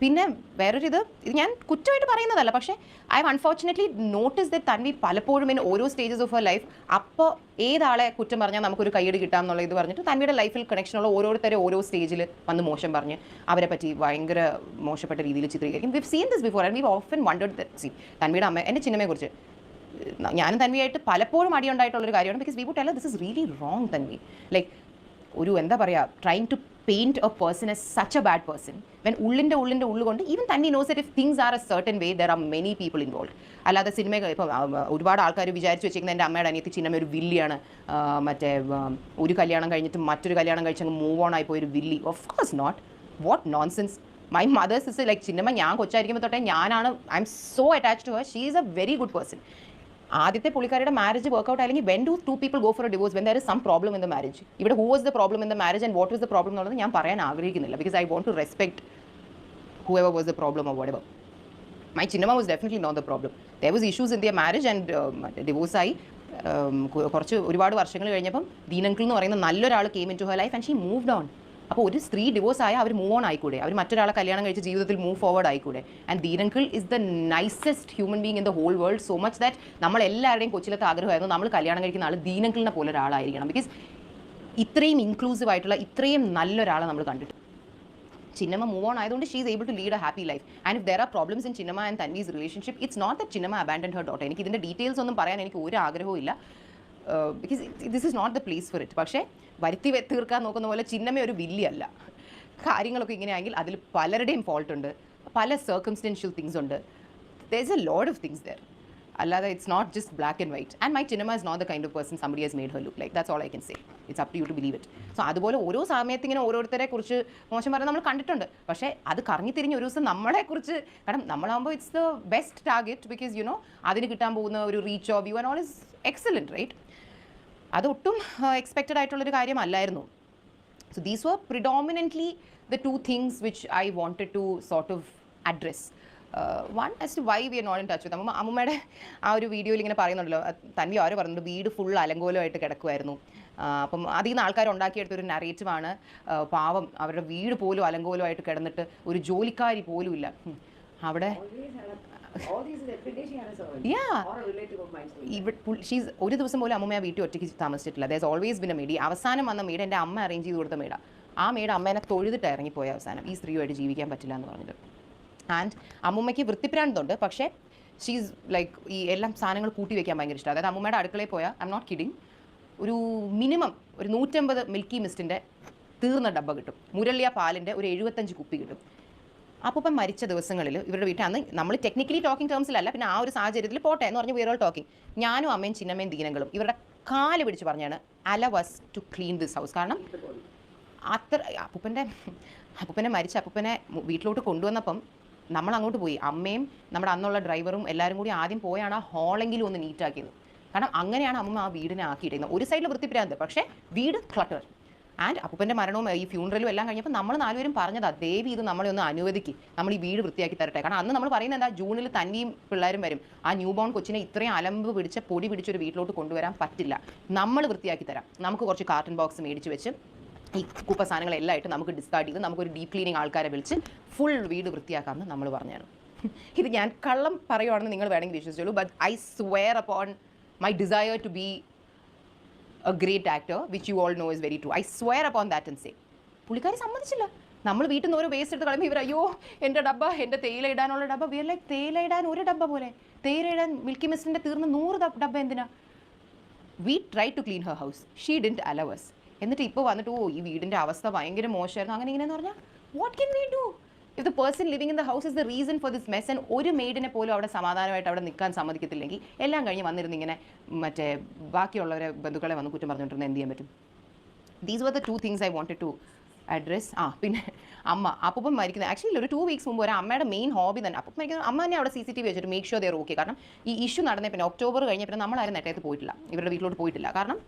പിന്നെ വേറൊരു ഇത് ഞാൻ കുറ്റമായിട്ട് പറയുന്നതല്ല, പക്ഷേ I have unfortunately notice that Tanvi പലപ്പോഴും in ഓരോ stages of her life അപ്പോൾ ഏതാളെ കുറ്റം പറഞ്ഞാൽ നമുക്കൊരു കൈയ്യടി കിട്ടാം എന്നുള്ള ഇത് പറഞ്ഞിട്ട് തൻവിയുടെ ലൈഫിൽ കണക്ഷനുള്ള ഓരോരുത്തരെ ഓരോ സ്റ്റേജിൽ വന്ന് മോശം പറഞ്ഞ് അവരെ പറ്റി ഭയങ്കര മോശപ്പെട്ട രീതിയിൽ ചിത്രീകരിക്കും. We've seen this before and we often wondered that. See തൻവിയുടെ അമ്മ, എൻ്റെ ചിന്നമ്മയെക്കുറിച്ച് ഞാനും തൻവിയായിട്ട് പലപ്പോഴും അടിയുണ്ടായിട്ടുള്ളൊരു കാര്യമാണ്. Because we would tell her this is really wrong Tanvi. Like ഒരു എന്താ പറയുക, trying to paint a person as such a bad person when ഉള്ളിൻ്റെ ഉള്ളുകൊണ്ട് even Tanvi knows that if things are a certain way there are many people involve. അല്ലാതെ cinema ഇപ്പോൾ ഒരുപാട് ആൾക്കാർ വിചാരിച്ച് വെച്ചിരിക്കുന്ന എൻ്റെ അമ്മയുടെ അനിയത്തി ചിന്നമ്മ ഒരു വില്ലിയാണ്, മറ്റേ ഒരു കല്യാണം കഴിഞ്ഞിട്ട് മറ്റൊരു കല്യാണം കഴിച്ചങ്ങ് മൂവ് ഓൺ ആയിപ്പോയി ഒരു വില്ലി. Of course not. What nonsense. My mother's is like ചിന്നമ്മ ഞാൻ കൊച്ചായിരിക്കുമ്പോൾ തൊട്ടേ ഞാനാണ്, I'm so attached to her. She is a very good person. ആദ്യത്തെ പുള്ളിക്കാരുടെ മാരേജ് വർക്ക്ഔട്ട് അല്ലെങ്കിൽ when do two people go for a divorce when there is some problem in the marriage? ഇവിടെ who was the problem in the marriage and what was the problem എന്നുള്ളത് ഞാൻ പറയാൻ ആഗ്രഹിക്കുന്നില്ല. Because I want to respect whoever was the problem or whatever. My ചിന്നമ്മ was definitely not the problem. There was issues in their marriage and ഡിവോഴ്സായി. കുറച്ച് ഒരുപാട് വർഷങ്ങൾ കഴിഞ്ഞപ്പം ദീനങ്കിൾ എന്ന് പറയുന്ന നല്ലൊരാൾ came into her life and she moved on. അപ്പോൾ ഒരു സ്ത്രീ ഡിവോഴ്സ് ആയാൽ അവർ മൂവ് ഓൺ ആയിക്കൂടെ? അവർ മറ്റൊരാളെ കല്യാണം കഴിച്ച് ജീവിതത്തിൽ മൂവ് ഫോർവേഡ് ആയിക്കൂടെ? And Deen uncle is the nicest human being in the whole world. So much that നമ്മളെല്ലാവരുടെയും കൊച്ചിലത്തെ ആഗ്രഹമായിരുന്നു നമ്മൾ കല്യാണം കഴിക്കുന്ന ആൾ ദീനങ്കിളിനെ പോലെ ഒരാളായിരിക്കണം. ബിക്കോസ് ഇത്രയും ഇൻക്ലൂസീവ് ആയിട്ടുള്ള ഇത്രയും നല്ലൊരാളെ നമ്മൾ കണ്ടിട്ട് ചിന്നമ്മ മൂവ് ഓൺ ആയതുകൊണ്ട് she is able to lead a happy life. And if there are problems in ചിന്നമ്മ and Tanvi's relationship, it's not that ചിന്നമ്മ അബാൻഡൻ ഹർ ഡോട്ടർ. എനിക്ക് ഇതിൻ്റെ ഡീറ്റെയിൽസ് ഒന്നും പറയാൻ എനിക്ക് ഒരു ആഗ്രഹവും ഇല്ല. Because this is not the place for it. പക്ഷേ വരുത്തി തീർക്കാൻ നോക്കുന്ന പോലെ ചിന്നമ്മ ഒരു വില്ലിയല്ല. കാര്യങ്ങളൊക്കെ ഇങ്ങനെയാണെങ്കിൽ അതിൽ പലരുടെയും ഫോൾട്ട് ഉണ്ട്, പല സർക്കംസ്റ്റൻഷ്യൽ തിങ്സ് ഉണ്ട്. There is a lot of things there. അല്ലാതെ it's not just black and white. And my ചിന്നമ്മ is not the kind of person somebody has made her look like. That's all I can say. It's up to you to believe it. So അതുപോലെ ഓരോ സമയത്ത് ഇങ്ങനെ ഓരോരുത്തരെ കുറിച്ച് മോശം പറയുന്നത് നമ്മൾ കണ്ടിട്ടുണ്ട്. പക്ഷേ അത് കറങ്ങി തിരിഞ്ഞ് ഒരു ദിവസം നമ്മളെക്കുറിച്ച്, കാരണം നമ്മളാകുമ്പോൾ it's the best target. Because you know അതിന് കിട്ടാൻ പോകുന്ന ഒരു reach of view and all is excellent, right? അതൊട്ടും എക്സ്പെക്റ്റഡ് ആയിട്ടുള്ളൊരു കാര്യമല്ലായിരുന്നു. So these were predominantly the two things which I wanted to sort of address. One as to why we are not in touch with അമ്മൂമ്മയുടെ ആ ഒരു വീഡിയോയിൽ ഇങ്ങനെ പറയുന്നുണ്ടല്ലോ, തൻവി ആരോ പറയുന്നുണ്ട് വീട് ഫുൾ അലങ്കോലമായിട്ട് കിടക്കുമായിരുന്നു. അപ്പം അതിൽ നിന്ന് ആൾക്കാർ ഉണ്ടാക്കിയെടുത്തൊരു നറേറ്റീവാണ്, പാവം അവരുടെ വീട് പോലും അലങ്കോലമായിട്ട് കിടന്നിട്ട് ഒരു ജോലിക്കാരി പോലും ഇല്ല അവിടെ. ഷീസ് ഒരു ദിവസം പോലും അമ്മ വീട്ടിൽ ഒറ്റയ്ക്ക് താമസിച്ചിട്ടില്ല. There always been a maid. അവസാനം വന്ന മെയ്ഡ് എൻ്റെ അമ്മ അറേഞ്ച് ചെയ്ത് കൊടുത്ത മെയ്ഡാണ്. ആ മെയ്ഡ് അമ്മേനെ തൊഴുതിട്ട് ഇറങ്ങിപ്പോയ അവസാനം ഈ സ്ത്രീയുമായിട്ട് ജീവിക്കാൻ പറ്റില്ല എന്ന് പറഞ്ഞിട്ട്. ആൻഡ് അമ്മൂമ്മയ്ക്ക് വൃത്തിപ്രാന്തമുണ്ട്, പക്ഷേ ഷീസ് ലൈക്ക് ഈ എല്ലാം സാധനങ്ങൾ കൂട്ടി വയ്ക്കാൻ ഭയങ്കര ഇഷ്ടമാണ്. അതായത് അമ്മൂമ്മയുടെ അടുക്കളയിൽ പോയാൽ, ഐ എം നോട്ട് കിഡിങ്, ഒരു മിനിമം ഒരു 150 മിൽക്കി മിസ്റ്റിൻ്റെ തീർന്ന ഡബ്ബ കിട്ടും. മുരളിയ പാലിൻ്റെ ഒരു 75 കുപ്പി കിട്ടും. അപ്പം മരിച്ച ദിവസങ്ങളിൽ ഇവരുടെ വീട്ടിൽ അന്ന് നമ്മൾ ടെക്നിക്കലി ടോക്കിംഗ് ടേംസിലല്ല, പിന്നെ ആ ഒരു സാഹചര്യത്തിൽ പോട്ടെ എന്ന് പറഞ്ഞ് വേറെ ടോക്കിംഗ്. ഞാനും അമ്മയും ചിന്നമ്മയും ദീനങ്ങളും ഇവരുടെ കാല് പിടിച്ച് പറഞ്ഞാണ് allow us to clean this house. കാരണം അത്ര അപ്പൂപ്പനെ മരിച്ച അപ്പൂപ്പനെ വീട്ടിലോട്ട് കൊണ്ടുവന്നപ്പം നമ്മൾ അങ്ങോട്ട് പോയി. അമ്മയും നമ്മുടെ അന്നുള്ള ഡ്രൈവറും എല്ലാവരും കൂടി ആദ്യം പോയാണ് ആ ഹോളെങ്കിലും ഒന്ന് നീറ്റാക്കിയത്. കാരണം അങ്ങനെയാണ് അമ്മ ആ വീടിനെ ആക്കിയിട്ടിരുന്നത്. ഒരു സൈഡിൽ വൃത്തിപ്രാന്ത്, പക്ഷേ വീട് ക്ലട്ടർ. ആൻഡ് അപ്പൂപ്പൻ്റെ മരണവും ഈ ഫ്യൂണറലും എല്ലാം കഴിഞ്ഞപ്പോൾ നമ്മൾ 4 പേരും പറഞ്ഞതാ, ദേവി ഇത് നമ്മളെ ഒന്ന് അനുവദിക്കും, നമ്മൾ ഈ വീട് വൃത്തിയാക്കി തരട്ടെ. കാരണം അന്ന് നമ്മൾ പറയുന്നത് എന്താ, ജൂണിൽ തന്നെയും പിള്ളേരും വരും, ആ ന്യൂ ബോൺ കൊച്ചിനെ ഇത്രയും അലമ്പ് പിടിച്ച പൊടി പിടിച്ചൊരു വീട്ടിലോട്ട് കൊണ്ടുവരാൻ പറ്റില്ല, നമ്മൾ വൃത്തിയാക്കി തരാം. നമുക്ക് കുറച്ച് കാർട്ടൺ ബോക്സ് മേടിച്ച് വെച്ച് ഈ കുപ്പ സാധനങ്ങളെല്ലാം ആയിട്ട് നമുക്ക് ഡിസ്കാർഡ് ചെയ്ത് നമുക്കൊരു ഡീപ് ക്ലീനിങ് ആൾക്കാരെ വിളിച്ച് ഫുൾ വീട് വൃത്തിയാക്കാമെന്ന് നമ്മൾ പറഞ്ഞാണ്. ഇത് ഞാൻ കള്ളം പറയുവാണെന്ന് നിങ്ങൾ വേണമെങ്കിൽ വിശ്വസിച്ചോളൂ. But I swear upon my desire to be a great actor, which you all know is very true. I swear upon that and say. പുള്ളിക്കാരി സമ്മതിച്ചില്ല. നമ്മൾ വീട്ടിൽ നിന്ന് ഓരോ വേസ്റ്റ് എടുത്ത് കളയുമ്പോൾ ഇവർ അയ്യോ എൻ്റെ ഡബ്ബ, എൻ്റെ തേയില ഇടാനുള്ള ഡബ്ബ. വി ആർ ലൈക്ക്, തേയില ഇടാൻ ഒരു ഡബ്ബ പോലെ, തേയില ഇടാൻ മിൽക്കി മിസ്റ്റിൻ്റെ തീർന്ന് 100 ഡബ്ബ എന്തിനാ? We tried to clean her house. She didn't allow us. എന്നിട്ട് ഇപ്പോൾ വന്നിട്ട് ഈ വീടിൻ്റെ അവസ്ഥ ഭയങ്കര മോശമായിരുന്നു അങ്ങനെ ഇങ്ങനെയെന്ന് പറഞ്ഞാൽ what can we do if the person living in the house is the reason for this mess and ഒരു മെയ്ഡിനെ പോലും അവിടെ സമാധാനമായിട്ട് അവിടെ നിൽക്കാൻ സമ്മതിക്കത്തില്ലെങ്കിൽ എല്ലാം കഴിഞ്ഞ് വന്നിരുന്ന് ഇങ്ങനെ മറ്റേ ബാക്കിയുള്ളവരെ ബന്ധുക്കളെ വന്ന് കുറ്റം പറഞ്ഞുകൊണ്ടിരുന്ന എന്ത് ചെയ്യാൻ പറ്റും? These were the 2 things I wanted to address. പിന്നെ അപ്പം മരിക്കുന്നത് ആക്ച്വലി ഒരു 2 വീക്സ് മുമ്പ് ഒരു അമ്മയുടെ മെയിൻ ഹോബി തന്നെ അപ്പം മരിക്കുന്നത് അമ്മ തന്നെ അവിടെ CCTV വെച്ചിട്ട് മേക്ക് ഷുവർ ദേ ഓക്കെ. കാരണം ഈ ഇഷ്യൂ നടന്നേ പിന്നെ ഒക്ടോബർ കഴിഞ്ഞ പിന്നെ നമ്മളാരും നെട്ടയത്ത് പോയിട്ടില്ല, ഇവരുടെ വീട്ടിലോട്ട് പോയിട്ടില്ല. കാരണം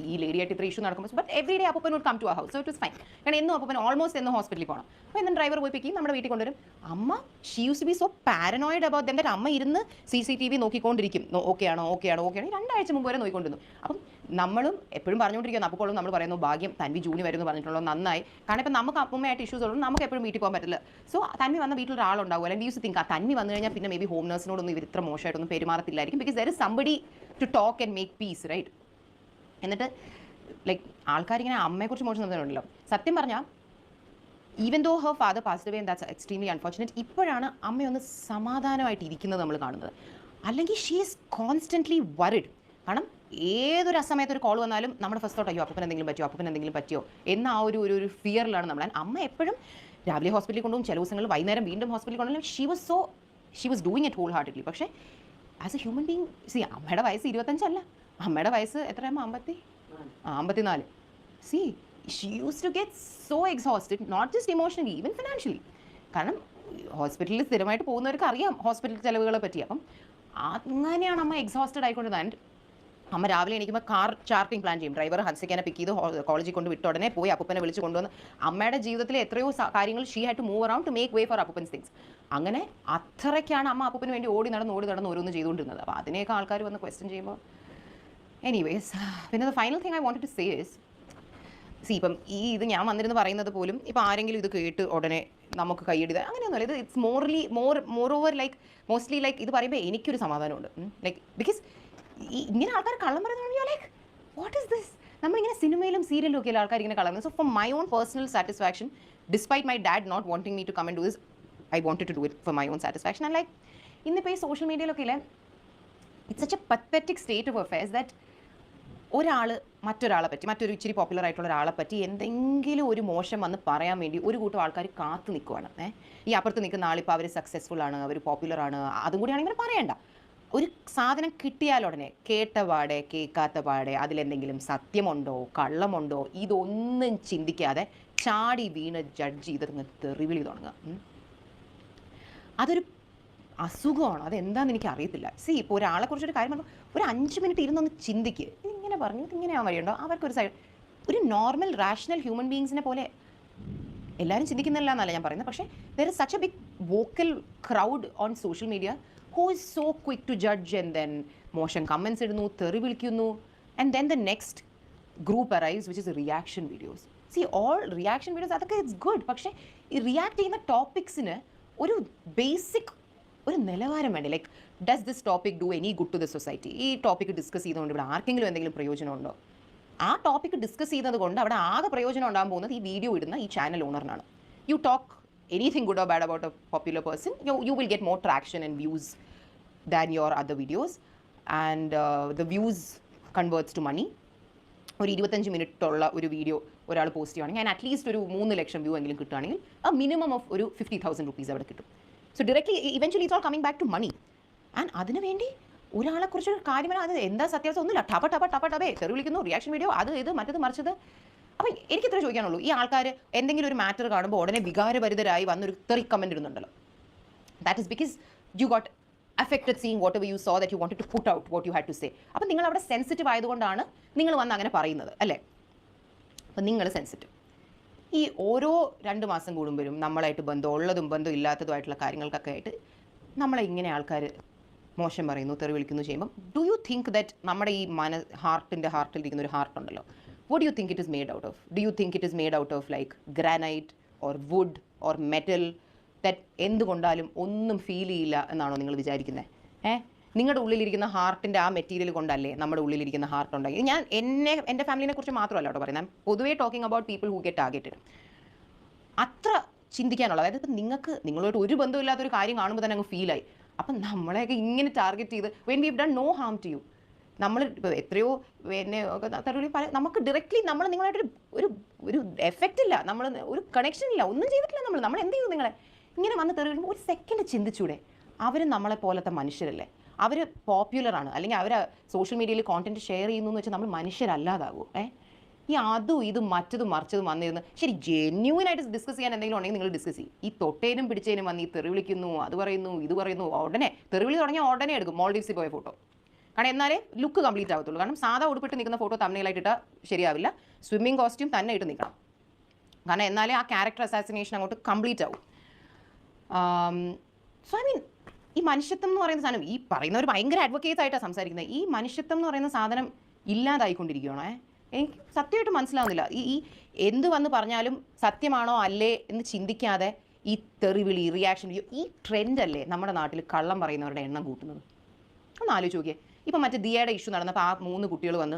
ഈ ലേഡിയായിട്ട് ഇത്ര ഇഷ്യൂ നടക്കുമ്പോൾ ബട്ട് എവറി ഡേ അപ്പൻ വുഡ് കം ടു ആ house, so it was fine. കാരണം എന്നും അപ്പൻ ഓൾമോസ്റ്റ് എന്നും ഹോസ്പിറ്റലിൽ പോകണം. അപ്പോൾ എന്നും ഡ്രൈവർ പോയി പിക്ക് ചെയ്യും, നമ്മുടെ വീട്ടിൽ കൊണ്ടുവരും. അമ്മ she use to be so paranoid about them that അമ്മ ഇരുന്ന് CCTV നോക്കിക്കൊണ്ടിരിക്കും, ഓക്കെ ആണോ 2 ആഴ്ച മുമ്പ് വരെ നോക്കിക്കൊണ്ടിരുന്നു. അപ്പം നമ്മളും എപ്പോഴും പറഞ്ഞുകൊണ്ടിരിക്കുന്നു, അപ്പോൾ നമ്മൾ പറയുന്നു ഭാഗ്യം തൻവി ജൂണി വരുമെന്ന് പറഞ്ഞിട്ടുള്ളൂ, നന്നായി. കാരണം ഇപ്പം നമുക്ക് അപ്പുമ്മയായിട്ട് ഇഷ്യൂസ് ഉള്ളൂ, നമുക്ക് എപ്പോഴും വീട്ടിൽ പോകാൻ പറ്റില്ല. സോ തൻവി വന്ന വീട്ടിൽ ഒരാളുണ്ടാവും, അല്ലെങ്കിൽ യൂസ് തിങ്ക് തൻവി വന്നു കഴിഞ്ഞാൽ പിന്നെ മേ ബി ഹോം നഴ്സിനോടൊന്നും ഇവർ ഇത്ര മോശമായിട്ടൊന്നും പെരുമാറത്തില്ലായിരിക്കും, because there is somebody to talk and make peace, right? എന്നിട്ട് ലൈക്ക് ആൾക്കാരിങ്ങനെ അമ്മയെക്കുറിച്ച് മോശം സംസാരമുണ്ടല്ലോ. സത്യം പറഞ്ഞാൽ even though her father passed away and that's extremely unfortunate, ഇപ്പോഴാണ് അമ്മയൊന്ന് സമാധാനമായിട്ട് ഇരിക്കുന്നത് നമ്മൾ കാണുന്നത്. അല്ലെങ്കിൽ ഷീ ഈസ് കോൺസ്റ്റൻ്റ്ലി വറിഡ്. കാരണം ഏതൊരു അസമയത്ത് ഒരു കോൾ വന്നാലും നമ്മുടെ ഫസ്റ്റ് തോട്ട് അയ്യോ അപ്പൻ എന്തെങ്കിലും പറ്റിയോ എന്ന ആ ഒരു ഫിയറിലാണ് നമ്മൾ. അമ്മ എപ്പോഴും രാവിലെ ഹോസ്പിറ്റലിൽ കൊണ്ടുപോകും, ചില ദിവസങ്ങളിൽ വൈകുന്നേരം വീണ്ടും ഹോസ്പിറ്റലിൽ കൊണ്ടുപോകും. She was doing it whole heartedly. പക്ഷേ ആസ് എ ഹ്യൂമൻ ബീങ് അമ്മയുടെ വയസ്സ് 25 അമ്മയുടെ വയസ്സ് എത്രയാകുമ്പോൾ 54. See, she used to get so exhausted, not just emotionally, even financially. കാരണം ഹോസ്പിറ്റലിൽ സ്ഥിരമായിട്ട് പോകുന്നവർക്ക് അറിയാം ഹോസ്പിറ്റൽ ചിലവുകളെ പറ്റി. അപ്പം അങ്ങനെയാണ് അമ്മ എക്സോസ്റ്റഡ് ആയിക്കൊണ്ടിരുന്നത്. ആൻഡ് അമ്മ രാവിലെ എണീക്കുമ്പോൾ കാർ ചാർട്ടിങ് പ്ലാൻ ചെയ്യും. ഡ്രൈവർ ഹൻസിക്കാനെ പിക്ക് ചെയ്ത് കോളേജിൽ കൊണ്ട് വിട്ട ഉടനെ പോയി അപ്പൂപ്പനെ വിളിച്ച് കൊണ്ടുവന്ന് അമ്മയുടെ ജീവിതത്തിലെ എത്രയോ കാര്യങ്ങൾ she had to move around to make way for അപ്പൂപ്പൻസ് തിങ്സ്. അങ്ങനെ അത്രയ്ക്കാണ് അമ്മ അപ്പൂപ്പന് വേണ്ടി ഓടി നടന്ന് ഓരോന്ന് ചെയ്തുകൊണ്ടിരുന്നത്. അപ്പോൾ അതിനെയൊക്കെ ആൾക്കാർ വന്ന് ക്വസ്റ്റ്യൻ ചെയ്യുമ്പോൾ എനിവേസ്. പിന്നെ the final thing I wanted to say is ഇപ്പം ഇത് ഞാൻ വന്നിരുന്ന് പറയുന്നത് പോലും ഇപ്പം ആരെങ്കിലും ഇത് കേട്ട് ഉടനെ നമുക്ക് കൈയടിത് അങ്ങനെയൊന്നുമല്ല. ഇത് it's more over like mostly like ഇത് പറയുമ്പോൾ എനിക്കൊരു സമാധാനമുണ്ട്. ലൈക്ക് ബിക്കോസ് ഇങ്ങനെ ആൾക്കാർ കള്ളം പറയുന്നത് ലൈക്ക് വാട്ട് ഈസ് ദിസ്? നമ്മളിങ്ങനെ സിനിമയിലും സീരിയലും ഒക്കെ ആൾക്കാർ ഇങ്ങനെ കള്ളം. So for my own personal satisfaction, despite my dad not wanting me to come and do this, I wanted to do it for my own satisfaction. And like ഇന്നിപ്പോൾ ഈ social മീഡിയയിലൊക്കെ ഇല്ലേ it's such a pathetic state of affairs that ഒരാൾ മറ്റൊരാളെ പറ്റി, മറ്റൊരു ഇച്ചിരി popular ആയിട്ടുള്ള ഒരാളെ പറ്റി എന്തെങ്കിലും ഒരു മോശം വന്ന് പറയാൻ വേണ്ടി ഒരു കൂട്ടം ആൾക്കാർ കാത്തു നിൽക്കുവാണ്. ഈ അപ്പുറത്ത് നിൽക്കുന്ന ആളിപ്പോൾ അവർ സക്സസ്ഫുൾ ആണ്, അവർ പോപ്പുലർ ആണ്, അതും കൂടി ആണെങ്കിൽ പറയണ്ട. ഒരു സാധനം കിട്ടിയാലുടനെ കേട്ട പാടെ കേൾക്കാത്ത പാടെ അതിലെന്തെങ്കിലും സത്യമുണ്ടോ കള്ളമുണ്ടോ ഇതൊന്നും ചിന്തിക്കാതെ ചാടി വീണ് ജഡ്ജ് ചെയ്തിരുന്ന് തെറിവിളി തുടങ്ങുക. അതൊരു അസുഖമാണ്. അതെന്താണെന്ന് എനിക്ക് അറിയത്തില്ല. ഇപ്പോൾ ഒരാളെക്കുറിച്ചൊരു കാര്യം പറഞ്ഞു ഒരു 5 മിനിറ്റ് ഇരുന്നൊന്ന് ചിന്തിക്കുക, ഇതിങ്ങനെ പറഞ്ഞു ഇതിങ്ങനെ വഴിയുണ്ടോ? അവർക്കൊരു ഒരു നോർമൽ റാഷണൽ ഹ്യൂമൻ ബീങ്സിനെ പോലെ എല്ലാവരും ചിന്തിക്കുന്നില്ല എന്നല്ല ഞാൻ പറയുന്നത്. പക്ഷേ there is such a big vocal crowd on social media who is so quick to judge and then മോശം കമൻസ് ഇടുന്നു, തെറി വിളിക്കുന്നു. And then the next group arrives which is reaction videos. All reaction videos അതൊക്കെ it's good. പക്ഷേ ഈ react ചെയ്യുന്ന ടോപ്പിക്സിന് ഒരു basic ഒരു നിലവാരം വേണ്ടേ? Like does this topic do any good to the society? ഈ ടോപ്പിക് ഡിസ്കസ് ചെയ്തുകൊണ്ട് ഇവിടെ ആർക്കെങ്കിലും എന്തെങ്കിലും പ്രയോജനമുണ്ടോ? ആ ടോപ്പിക് ഡിസ്കസ് ചെയ്യുന്നത് കൊണ്ട് അവിടെ ആകെ പ്രയോജനം ഉണ്ടാകാൻ പോകുന്നത് ഈ വീഡിയോ ഇടുന്ന ഈ ചാനൽ ഓണറിനാണ്. You talk anything good or bad about a popular person, you will get more traction and views than your other videos. And the views converts to money. ഒരു 25 മിനിറ്റുള്ള ഒരു വീഡിയോ ഒരാൾ പോസ്റ്റ് ചെയ്യുകയാണെങ്കിൽ ഞാൻ at least ഒരു 3 ലക്ഷം view എങ്കിലും കിട്ടുകയാണെങ്കിൽ ആ minimum of ഒരു 50,000 rupees അവിടെ കിട്ടും. So directly eventually it's all coming back to money. And അതിന് വേണ്ടി ഒരാളെക്കുറിച്ചൊരു കാര്യം അത് എന്താ സത്യാവസ്ഥ ഒന്നുമില്ല, ടപേ തെറി വിളിക്കുന്നു, റിയാക്ഷൻ വീഡിയോ, അത് ഇത് മറ്റത് മറിച്ചത്. അപ്പം എനിക്കിത്ര ചോദിക്കാനുള്ളൂ, ഈ ആൾക്കാർ എന്തെങ്കിലും ഒരു മാറ്റർ കാണുമ്പോൾ ഉടനെ വികാരഭരിതരായി വന്നൊരു തെറി കമൻറ്റ് ഇടുന്നുണ്ടല്ലോ. That is because you got affected seeing whatever you saw that you wanted to put out what you had to say. അപ്പം നിങ്ങൾ അവിടെ സെൻസിറ്റീവ് ആയതുകൊണ്ടാണ് നിങ്ങൾ വന്ന് അങ്ങനെ പറയുന്നത് അല്ലേ? അപ്പം നിങ്ങൾ സെൻസിറ്റീവ്. ഈ ഓരോ 2 മാസം കൂടുമ്പോഴും നമ്മളായിട്ട് ബന്ധമുള്ളതും ബന്ധം ഇല്ലാത്തതുമായിട്ടുള്ള കാര്യങ്ങൾക്കൊക്കെ ആയിട്ട് നമ്മളെ ഇങ്ങനെ ആൾക്കാർ മോശം പറയുന്നു, തെറി വിളിക്കുന്നു ചെയ്യുമ്പം ഡു യു തിങ്ക് ദറ്റ് നമ്മുടെ ഈ ഹാർട്ടിലിരിക്കുന്ന ഒരു ഹാർട്ട് ഉണ്ടല്ലോ, what do you think it is made out of? Do you think it is made out of like granite or wood or metal that എന്തുകൊണ്ടാലും ഒന്നും ഫീൽ ചെയ്യില്ല എന്നാണോ നിങ്ങൾ വിചാരിക്കുന്നത്? നിങ്ങളുടെ ഉള്ളിലിരിക്കുന്ന ഹാർട്ടിൻ്റെ ആ മെറ്റീരിയൽ കൊണ്ടല്ലേ നമ്മുടെ ഉള്ളിലിരിക്കുന്ന ഹാർട്ട് ഉണ്ടായി. ഞാൻ എൻ്റെ ഫാമിലിനെ കുറിച്ച് മാത്രമല്ല കേട്ടോ പറയുന്നത്, പൊതുവേ talking about people who get targeted. അത്ര ചിന്തിക്കാനുള്ള, അതായത് ഇപ്പം നിങ്ങളോട്ട് ഒരു ബന്ധമില്ലാത്തൊരു കാര്യം കാണുമ്പോൾ തന്നെ അങ്ങ് ഫീലായി. അപ്പം നമ്മളെയൊക്കെ ഇങ്ങനെ ടാർഗറ്റ് ചെയ്ത് when we have done no harm to you, നമ്മൾ ഇപ്പോൾ എത്രയോ എന്നെ തെറി നമുക്ക് ഡയറക്റ്റ്ലി നമ്മൾ നിങ്ങളായിട്ടൊരു ഒരു ഒരു എഫക്റ്റ് ഇല്ല, നമ്മൾ ഒരു കണക്ഷൻ ഇല്ല, ഒന്നും ചെയ്തിട്ടില്ല. നമ്മൾ എന്ത് ചെയ്തു? നിങ്ങളെ ഇങ്ങനെ വന്ന് തെറി വിളിക്കുമ്പോൾ ഒരു സെക്കൻഡ് ചിന്തിച്ചൂടെ? അവരും നമ്മളെ പോലത്തെ മനുഷ്യരല്ലേ, അവർ പോപ്പുലറാണ്, അല്ലെങ്കിൽ അവർ സോഷ്യൽ മീഡിയയിൽ കോണ്ടന്റ് ഷെയർ ചെയ്യുന്നു എന്ന് വെച്ചാൽ നമ്മൾ മനുഷ്യരല്ലാതാകൂ? ഈ അതും ഇതും മറ്റതും മറിച്ചതും വന്നിരുന്നു. ശരി, ജെന്യൂനായിട്ട് ഡിസ്കസ് ചെയ്യാൻ എന്തെങ്കിലും ഉണ്ടെങ്കിൽ നിങ്ങൾ ഡിസ്കസ് ചെയ്യും. ഈ തൊട്ടേനും പിടിച്ചതിനും വന്ന് ഈ തെറി വിളിക്കുന്നു, അത് പറയുന്നു, ഇത് പറയുന്നു, ഉടനെ തെറിവിളി തുടങ്ങിയ ഉടനെ എടുക്കും മോൾഡീവ്സിൽ പോയ ഫോട്ടോ. കാരണം എന്നാലേ ലുക്ക് കംപ്ലീറ്റ് ആവത്തുള്ളൂ. കാരണം സാധാ ഉടുപ്പിട്ട് നിൽക്കുന്ന ഫോട്ടോ തമ്മിലായിട്ട് ഇട്ടാൽ ശരിയാവില്ല, സ്വിമ്മിങ് കോസ്റ്റ്യൂം തന്നെ ഇട്ട് നിൽക്കണം. കാരണം എന്നാലേ ആ ക്യാരക്ടർ അസാസിനേഷൻ അങ്ങോട്ട് കംപ്ലീറ്റ് ആവും. സോ ഐ മീൻ, ഈ മനുഷ്യത്വം എന്ന് പറയുന്ന സാധനം, ഈ പറയുന്നവർ ഭയങ്കര അഡ്വക്കേറ്റ്സ് ആയിട്ടാണ് സംസാരിക്കുന്നത്. ഈ മനുഷ്യത്വം എന്ന് പറയുന്ന സാധനം ഇല്ലാതായിക്കൊണ്ടിരിക്കുകയാണോ? എനിക്ക് സത്യമായിട്ട് മനസ്സിലാവുന്നില്ല. ഈ എന്ത് വന്ന് പറഞ്ഞാലും സത്യമാണോ അല്ലേ എന്ന് ചിന്തിക്കാതെ ഈ തെറിവിളി, റിയാക്ഷൻ വീഡിയോ, ഈ ട്രെൻഡല്ലേ നമ്മുടെ നാട്ടിൽ കള്ളം പറയുന്നവരുടെ എണ്ണം കൂട്ടുന്നത്? ഒന്ന് ആലോചിച്ച് നോക്കിയേ. ഇപ്പം മറ്റേ ദിയയുടെ ഇഷ്യൂ നടന്നപ്പോൾ ആ 3 കുട്ടികൾ വന്ന്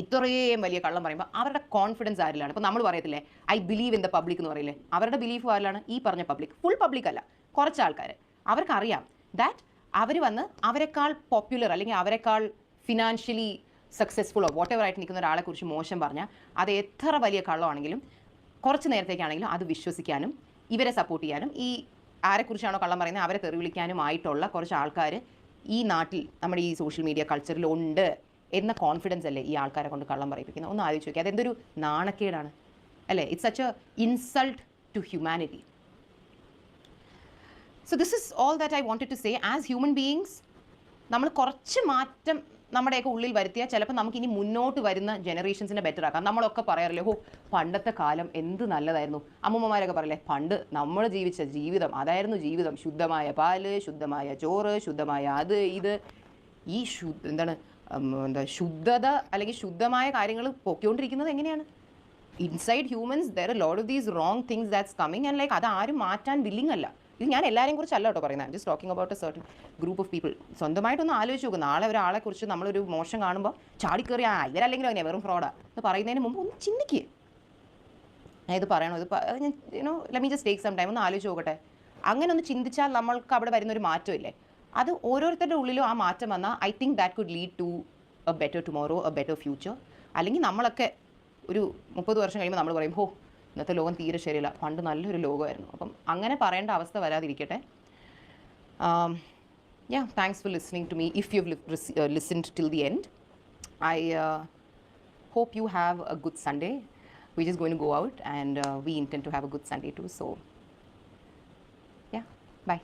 ഇത്രയും വലിയ കള്ളം പറയുമ്പോൾ അവരുടെ കോൺഫിഡൻസ് ആരിലാണ്? ഇപ്പോൾ നമ്മൾ പറയത്തില്ലേ I believe in the public എന്ന് പറയില്ലേ, അവരുടെ ബിലീഫ് ആരിലാണ്? ഈ പറഞ്ഞ പബ്ലിക്, ഫുൾ പബ്ലിക് അല്ല, കുറച്ച് ആൾക്കാർ. അവർക്കറിയാം ദാറ്റ് അവർ വന്ന് അവരെക്കാൾ പോപ്പുലർ അല്ലെങ്കിൽ അവരെക്കാൾ ഫിനാൻഷ്യലി സക്സസ്ഫുൾ വാട്ട് എവർ ആയിട്ട് നിൽക്കുന്ന ഒരാളെക്കുറിച്ച് മോശം പറഞ്ഞാൽ അത് എത്ര വലിയ കള്ളമാണെങ്കിലും കുറച്ച് നേരത്തേക്കാണെങ്കിലും അത് വിശ്വസിക്കാനും ഇവരെ സപ്പോർട്ട് ചെയ്യാനും ഈ ആരെക്കുറിച്ചാണോ കള്ളം പറയുന്നത് അവരെ തെറി വിളിക്കാനും ആയിട്ടുള്ള കുറച്ച് ആൾക്കാർ ഈ നാട്ടിൽ നമ്മുടെ ഈ സോഷ്യൽ മീഡിയ കൾച്ചറിൽ ഉണ്ട് എന്ന കോൺഫിഡൻസ് അല്ലേ ഈ ആൾക്കാരെ കൊണ്ട് കള്ളം പറയിപ്പിക്കുന്നത്? ഒന്ന് ആലോചിച്ച് നോക്കി. അതെന്തൊരു നാണക്കേടാണ് അല്ലേ? It's such a insult to humanity. So this is all that I wanted to say. As human beings നമ്മൾ കുറച്ച് മാറ്റം നമ്മുടെയൊക്കെ ഉള്ളിൽ വരുത്തിയാൽ ചിലപ്പോൾ നമുക്ക് ഇനി മുന്നോട്ട് വരുന്ന ജനറേഷൻസിനെ ബെറ്റർ ആക്കാം. നമ്മളൊക്കെ പറയാറില്ലേ, ഹോ പണ്ടത്തെ കാലം എന്ത് നല്ലതായിരുന്നു. അമ്മൂമ്മമാരൊക്കെ പറയില്ലേ, പണ്ട് നമ്മൾ ജീവിച്ച ജീവിതം അതായിരുന്നു ജീവിതം. ശുദ്ധമായ പാല്, ശുദ്ധമായ ചോറ്, ശുദ്ധമായ അത് ഇത്, ഈ ശുദ്ധത അല്ലെങ്കിൽ ശുദ്ധമായ കാര്യങ്ങൾ പൊക്കിക്കൊണ്ടിരിക്കുന്നത് എങ്ങനെയാണ്? Inside humans there A lot of these wrong things that's coming and like അത് ആരും മാറ്റാൻ വില്ലിങ് അല്ല. ഇത് ഞാൻ എല്ലാവരെയും കുറിച്ചല്ല കേട്ടോ പറയുന്നത്, just talking about a certain group of people. സ്വന്തമായിട്ടൊന്ന് ആലോചിച്ച് നോക്കും. നാളെ ഒരാളെക്കുറിച്ച് നമ്മളൊരു മോശം കാണുമ്പോൾ ചാടിക്കയറി ഇവരല്ലെങ്കിലും അങ്ങനെ വെറും ഫ്രോഡാ എന്ന് പറയുന്നതിന് മുമ്പ് ഒന്ന് ചിന്തിക്കുക. ഞാൻ ഇത് പറയണോ, ഇത് let me just take some time, ഒന്ന് ആലോചിച്ച് നോക്കട്ടെ. അങ്ങനെ ഒന്ന് ചിന്തിച്ചാൽ നമ്മൾക്ക് അവിടെ വരുന്നൊരു മാറ്റമില്ലേ, അത് ഓരോരുത്തരുടെ ഉള്ളിലും ആ മാറ്റം വന്നാൽ I think that could lead to a better tomorrow, a better future. അല്ലെങ്കിൽ നമ്മളൊക്കെ ഒരു 30 വർഷം കഴിയുമ്പോൾ നമ്മൾ പറയും, ഹോ ഇന്നത്തെ ലോകം തീരെ ശരിയല്ല, പണ്ട് നല്ലൊരു ലോകമായിരുന്നു. അപ്പം അങ്ങനെ പറയേണ്ട അവസ്ഥ വരാതിരിക്കട്ടെ. Yeah, thanks for listening to me. If you've listened till the end, I hope you have a good Sunday. We're just going to go out and we intend to have a good Sunday too. So, yeah, bye.